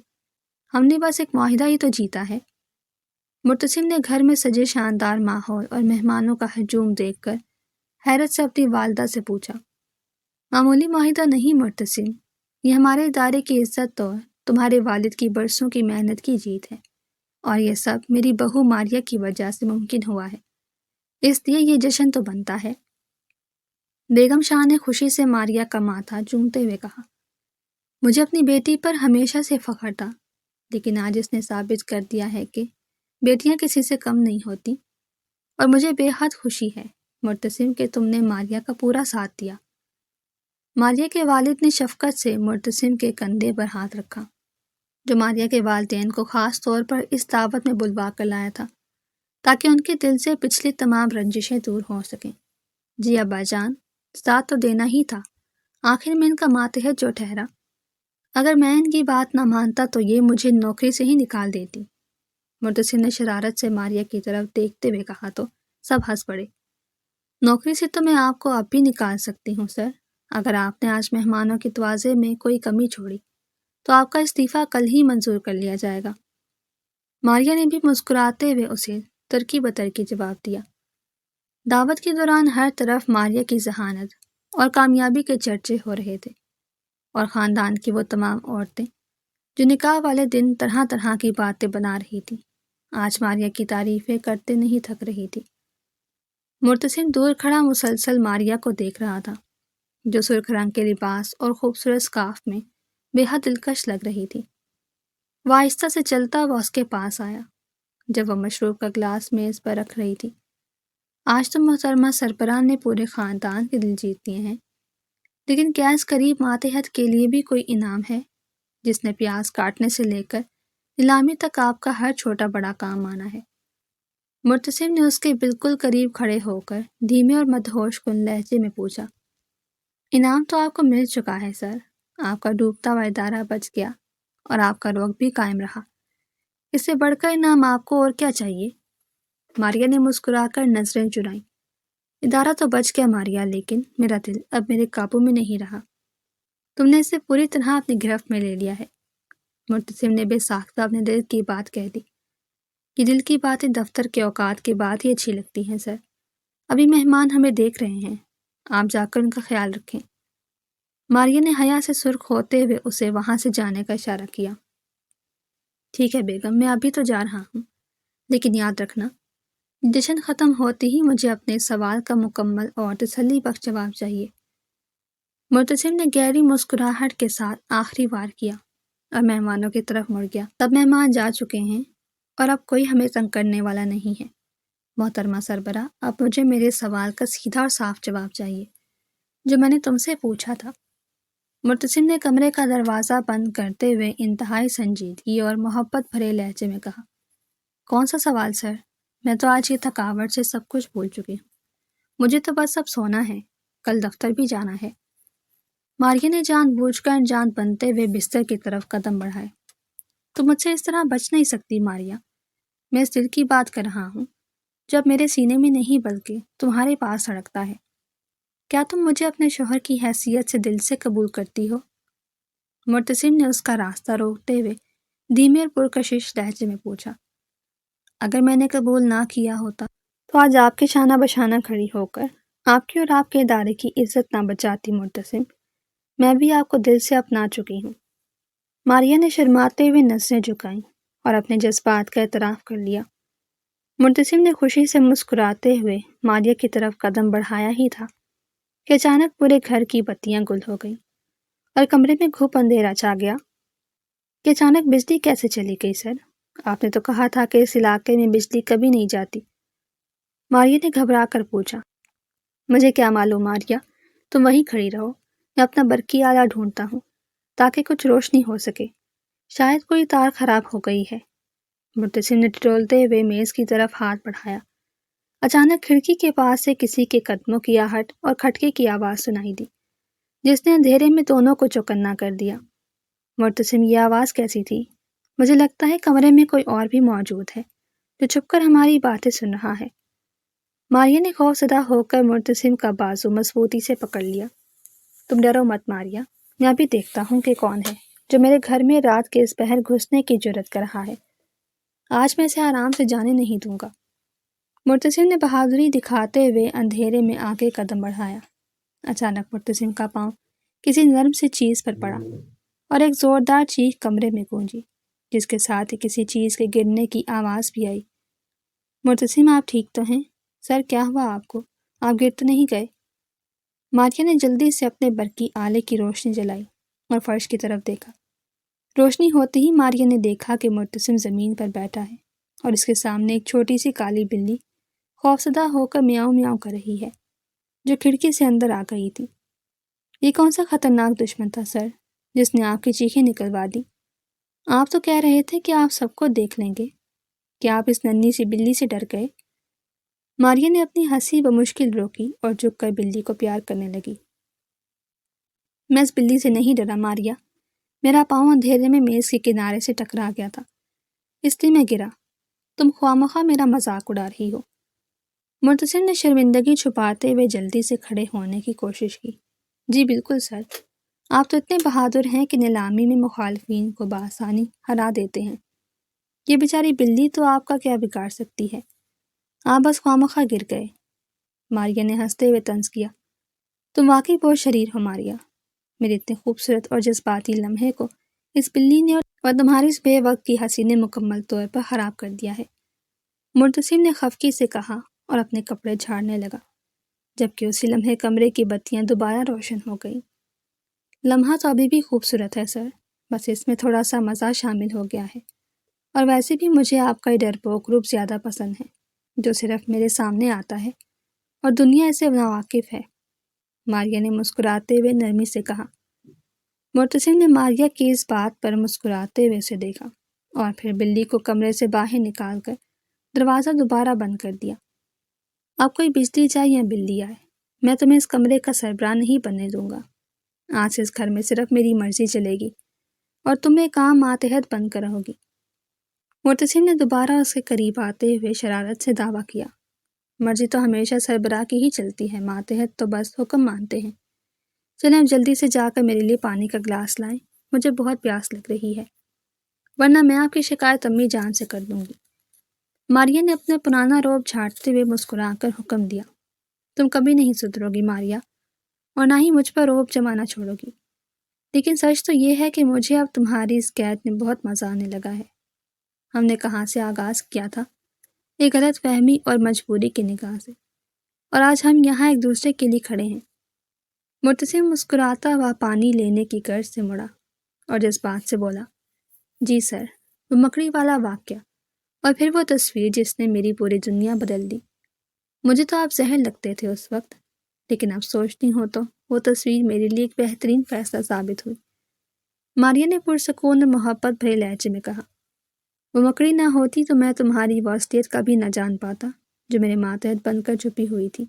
A: ہم نے بس ایک معاہدہ ہی تو جیتا ہے۔ مرتسم نے گھر میں سجے شاندار ماحول اور مہمانوں کا ہجوم دیکھ کر حیرت سے اپنی والدہ سے پوچھا، معمولی معاہدہ نہیں مرتسم، یہ ہمارے ادارے کی عزت اور تمہارے والد کی برسوں کی محنت کی جیت ہے، اور یہ سب میری بہو ماریا کی وجہ سے ممکن ہوا ہے، اس لیے یہ جشن تو بنتا ہے۔ بیگم شاہ نے خوشی سے ماریا کا ماتھا چومتے ہوئے کہا، مجھے اپنی بیٹی پر ہمیشہ سے فخر تھا، لیکن آج اس نے ثابت کر دیا ہے کہ بیٹیاں کسی سے کم نہیں ہوتی، اور مجھے بے حد خوشی ہے مرتسم کہ تم نے ماریا کا پورا ساتھ دیا۔ ماریا کے والد نے شفقت سے مرتسم کے کندھے پر ہاتھ رکھا، جو ماریا کے والدین کو خاص طور پر اس دعوت میں بلوا کر لایا تھا تاکہ ان کے دل سے پچھلی تمام رنجشیں دور ہو سکیں۔ جی ابا جان، ساتھ تو دینا ہی تھا، آخر میں ان کا ماتحت جو ٹھہرا، اگر میں ان کی بات نہ مانتا تو یہ مجھے نوکری سے ہی نکال دیتی۔ مرتسم نے شرارت سے ماریا کی طرف دیکھتے ہوئے کہا تو سب ہنس پڑے۔ نوکری سے تو میں آپ کو اب بھی نکال سکتی ہوں سر، اگر آپ نے آج مہمانوں کی تواضع میں کوئی کمی چھوڑی تو آپ کا استعفیٰ کل ہی منظور کر لیا جائے گا۔ ماریا نے بھی مسکراتے ہوئے اسے ترکی بترکی جواب دیا۔ دعوت کے دوران ہر طرف ماریا کی ذہانت اور کامیابی کے چرچے ہو رہے تھے، اور خاندان کی وہ تمام عورتیں جو نکاح والے دن طرح طرح کی باتیں بنا رہی تھیں، آج ماریا کی تعریفیں کرتے نہیں تھک رہی تھی۔ مرتسم دور کھڑا مسلسل ماریا کو دیکھ رہا تھا، جو سرخ رنگ کے لباس اور خوبصورت سکارف میں بے حد دلکش لگ رہی تھی۔ وہ آہستہ سے چلتا ہوا اس کے پاس آیا جب وہ مشروب کا گلاس میز پر رکھ رہی تھی۔ آج تو محترمہ سربراہ نے پورے خاندان کے دل جیت لیے ہیں، لیکن کیا اس قریب ماتحت کے لیے بھی کوئی انعام ہے، جس نے پیاز کاٹنے سے لے کر نیلامی تک آپ کا ہر چھوٹا بڑا کام مانا ہے؟ مرتسم نے اس کے بالکل قریب کھڑے ہو کر دھیمے اور مدہوش کن لہجے میں پوچھا۔ انعام تو آپ کو مل چکا ہے سر، آپ کا ڈوبتا ہوا ادارہ بچ گیا اور آپ کا رخ بھی قائم رہا، اس سے بڑھ کر انعام آپ کو اور کیا چاہیے؟ ماریا نے مسکرا کر نظریں چرائیں۔ ادارہ تو بچ گیا ماریا، لیکن میرا دل اب میرے قابو میں نہیں رہا، تم نے اسے پوری طرح اپنی گرفت میں لے لیا ہے۔ مرتسم نے بے ساختہ اپنے دل کی بات کہہ دی۔ یہ دل کی باتیں دفتر کے اوقات کی بات ہی اچھی لگتی ہیں سر، ابھی مہمان ہمیں دیکھ رہے ہیں، آپ جا کر ان کا خیال رکھیں۔ ماریا نے حیا سے سرخ ہوتے ہوئے اسے وہاں سے جانے کا اشارہ کیا۔ ٹھیک ہے بیگم، میں ابھی تو جا رہا ہوں، لیکن یاد رکھنا جشن ختم ہوتے ہی مجھے اپنے سوال کا مکمل اور تسلی بخش جواب چاہیے۔ مرتسم نے گہری مسکراہٹ کے ساتھ آخری وار کیا اور مہمانوں کی طرف مڑ گیا۔ سب مہمان جا چکے ہیں اور اب کوئی ہمیں تنگ کرنے والا نہیں ہے۔ محترمہ سربراہ، اب مجھے میرے سوال کا سیدھا اور صاف جواب چاہیے جو میں نے تم سے پوچھا تھا۔ مرتسم نے کمرے کا دروازہ بند کرتے ہوئے انتہائی سنجیدگی اور محبت بھرے لہجے میں کہا۔ کون سا سوال سر؟ میں تو آج یہ تھکاوٹ سے سب کچھ بھول چکی ہوں، مجھے تو بس اب سونا ہے، کل دفتر بھی جانا ہے۔ ماریا نے جان بوجھ کر جان بنتے ہوئے بستر کی طرف قدم بڑھائے۔ تم مجھ سے اس طرح بچ نہیں سکتی ماریا، میں اس دل کی بات کر رہا ہوں جو اب میرے سینے میں نہیں بلکہ تمہارے پاس سڑکتا ہے۔ کیا تم مجھے اپنے شوہر کی حیثیت سے دل سے قبول کرتی ہو؟ مرتسم نے اس کا راستہ روکتے ہوئے دھیمے اور پرکشش لہجے میں پوچھا۔ اگر میں نے قبول نہ کیا ہوتا تو آج آپ کے شانہ بشانہ کھڑی ہو کر آپ کی اور آپ کے ادارے کی عزت نہ بچاتی مرتسم، میں بھی آپ کو دل سے اپنا چکی ہوں۔ ماریا نے شرماتے ہوئے نظریں جھکائیں اور اپنے جذبات کا اعتراف کر لیا۔ مرتسم نے خوشی سے مسکراتے ہوئے ماریا کی طرف قدم بڑھایا ہی تھا کہ اچانک پورے گھر کی بتیاں گل ہو گئیں اور کمرے میں گھپ اندھیرا چھا گیا۔ کہ اچانک بجلی کیسے چلی گئی سر؟ آپ نے تو کہا تھا کہ اس علاقے میں بجلی کبھی نہیں جاتی۔ ماریا نے گھبرا کر پوچھا۔ مجھے کیا معلوم ماریا، تم وہیں کھڑی رہو، میں اپنا برقی آلہ ڈھونڈتا ہوں تاکہ کچھ روشنی ہو سکے، شاید کوئی تار خراب ہو گئی ہے۔ مرتسم نے ٹٹولتے ہوئے میز کی طرف ہاتھ بڑھایا۔ اچانک کھڑکی کے پاس سے کسی کے قدموں کی آہٹ اور کھٹکے کی آواز سنائی دی، جس نے اندھیرے میں دونوں کو چوکنا کر دیا۔ مرتسم، یہ آواز کیسی تھی؟ مجھے لگتا ہے کمرے میں کوئی اور بھی موجود ہے جو چھپ کر ہماری باتیں سن رہا ہے۔ ماریا نے خوفزدہ ہو کر مرتسم کا بازو مضبوطی سے پکڑ لیا۔ تم ڈرو مت ماریا، میں ابھی دیکھتا ہوں کہ کون ہے جو میرے گھر میں رات کے اس پہر گھسنے کی جرات کر رہا ہے۔ آج میں اسے آرام سے جانے نہیں دوں گا۔ مرتسم نے بہادری دکھاتے ہوئے اندھیرے میں آگے قدم بڑھایا۔ اچانک مرتسم کا پاؤں کسی نرم سی چیز پر پڑا اور ایک زوردار چیخ کمرے میں گونجی، جس کے ساتھ ہی کسی چیز کے گرنے کی آواز بھی آئی۔ مرتسم، آپ ٹھیک تو ہیں؟ سر، کیا ہوا آپ کو؟ آپ گر تو نہیں گئے؟ ماریا نے جلدی سے اپنے برقی آلے کی روشنی جلائی اور فرش کی طرف دیکھا۔ روشنی ہوتے ہی ماریا نے دیکھا کہ مرتسم زمین پر بیٹھا ہے اور اس کے سامنے ایک چھوٹی سی کالی بلی خوفزدہ ہو کر میاؤں میاؤں کر رہی ہے، جو کھڑکی سے اندر آ گئی تھی۔ یہ کون سا خطرناک دشمن تھا سر، جس نے آپ کی چیخیں نکلوا دی؟ آپ تو کہہ رہے تھے کہ آپ سب کو دیکھ لیں گے، کیا آپ اس ننھی سی بلی سے ڈر گئے؟ ماریا نے اپنی ہنسی بمشکل روکی اور جھک کر بلی کو پیار کرنے لگی۔ میں اس بلی سے نہیں ڈرا ماریا، میرا پاؤں اندھیرے میں میز کے کنارے سے ٹکرا گیا تھا، اس لیے میں گرا۔ تم خوامخواہ میرا مذاق اڑا رہی ہو۔ مرتسم نے شرمندگی چھپاتے ہوئے جلدی سے کھڑے ہونے کی کوشش کی۔ جی بالکل سر، آپ تو اتنے بہادر ہیں کہ نیلامی میں مخالفین کو بآسانی ہرا دیتے ہیں۔ یہ بیچاری بلی تو آپ کا کیا بگاڑ سکتی ہے، آپ بس خوامخواہ گر گئے۔ ماریا نے ہنستے ہوئے طنز کیا۔ تم واقعی بہت شریر ہو ماریا، میرے اتنے خوبصورت اور جذباتی لمحے کو اس بلی نے اور تمہاری اس بے وقت کی ہنسی نے مکمل طور پر خراب کر دیا ہے، مرتسم نے خفگی سے کہا اور اپنے کپڑے جھاڑنے لگا، جبکہ اسی لمحے کمرے کی بتیاں دوبارہ روشن ہو گئیں۔ لمحہ تو ابھی بھی خوبصورت ہے سر، بس اس میں تھوڑا سا مزہ شامل ہو گیا ہے، اور ویسے بھی مجھے آپ کا یہ ڈرپوک روپ زیادہ پسند ہے جو صرف میرے سامنے آتا ہے اور دنیا اسے ناواقف ہے، ماریا نے مسکراتے ہوئے نرمی سے کہا۔ مرتسم نے ماریا کی اس بات پر مسکراتے ہوئے اسے دیکھا اور پھر بلی کو کمرے سے باہر نکال کر دروازہ دوبارہ بند کر دیا۔ اب کوئی بجلی جائے یا بلی آئے، میں تمہیں اس کمرے کا سربراہ نہیں بننے دوں گا۔ آج سے اس گھر میں صرف میری مرضی چلے گی اور تم ایک عام ماتحت بن کر رہو گی۔ مرتسم نے دوبارہ اس کے قریب آتے ہوئے شرارت سے دعویٰ کیا۔ مرضی تو ہمیشہ سربراہ کی ہی چلتی ہے، ماتحت تو بس حکم مانتے ہیں۔ چلیں اب جلدی سے جا کر میرے لیے پانی کا گلاس لائیں، مجھے بہت پیاس لگ رہی ہے، ورنہ میں آپ کی شکایت امی جان سے کر دوں گی۔ ماریا نے اپنا پرانا روب جھاڑتے ہوئے مسکرا کر حکم دیا۔ تم کبھی نہیں سدھرو گی ماریا، اور نہ ہی مجھ پر روب جمانا چھوڑو گی، لیکن سچ تو یہ ہے کہ مجھے اب تمہاری اس قید میں بہت مزہ آنے لگا ہے۔ ہم نے کہاں سے آغاز کیا تھا، ایک غلط فہمی اور مجبوری کی نگاہ سے، اور آج ہم یہاں ایک دوسرے کے لیے کھڑے ہیں۔ مرتسم مسکراتا ہوا پانی لینے کی غرض سے مڑا اور جذبات سے بولا، جی سر، وہ مکڑی والا واقعہ اور پھر وہ تصویر جس نے میری پوری دنیا بدل دی۔ مجھے تو آپ زہر لگتے تھے اس وقت، لیکن اب سوچتی ہوں تو وہ تصویر میرے لیے ایک بہترین فیصلہ ثابت ہوئی۔ ماریا نے پرسکون محبت بھرے لہجے میں کہا، وہ مکڑی نہ ہوتی تو میں تمہاری وہ اصلیت کبھی نہ جان پاتا جو میرے ماتحت بن کر چھپی ہوئی تھی۔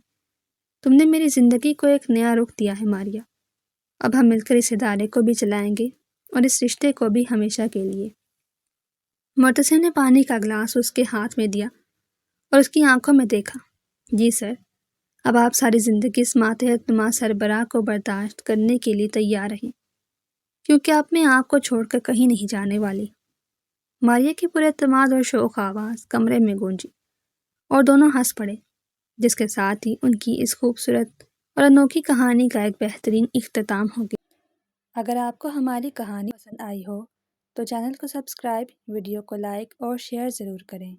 A: تم نے میری زندگی کو ایک نیا رخ دیا ہے ماریا، اب ہم مل کر اس ادارے کو بھی چلائیں گے اور اس رشتے کو بھی ہمیشہ کے لیے۔ مرتسم نے پانی کا گلاس اس کے ہاتھ میں دیا اور اس کی آنکھوں میں دیکھا۔ جی سر، اب آپ ساری زندگی اس ماتحت نما سربراہ کو برداشت کرنے کے لیے تیار رہیں، کیونکہ اب میں آپ کو چھوڑ کر کہیں نہیں جانے والی۔ ماریا کی پورے اعتماد اور شوق آواز کمرے میں گونجی اور دونوں ہنس پڑے، جس کے ساتھ ہی ان کی اس خوبصورت اور انوکھی کہانی کا ایک بہترین اختتام ہو گیا۔ اگر آپ کو ہماری کہانی پسند آئی ہو تو چینل کو سبسکرائب، ویڈیو کو لائک اور شیئر ضرور کریں۔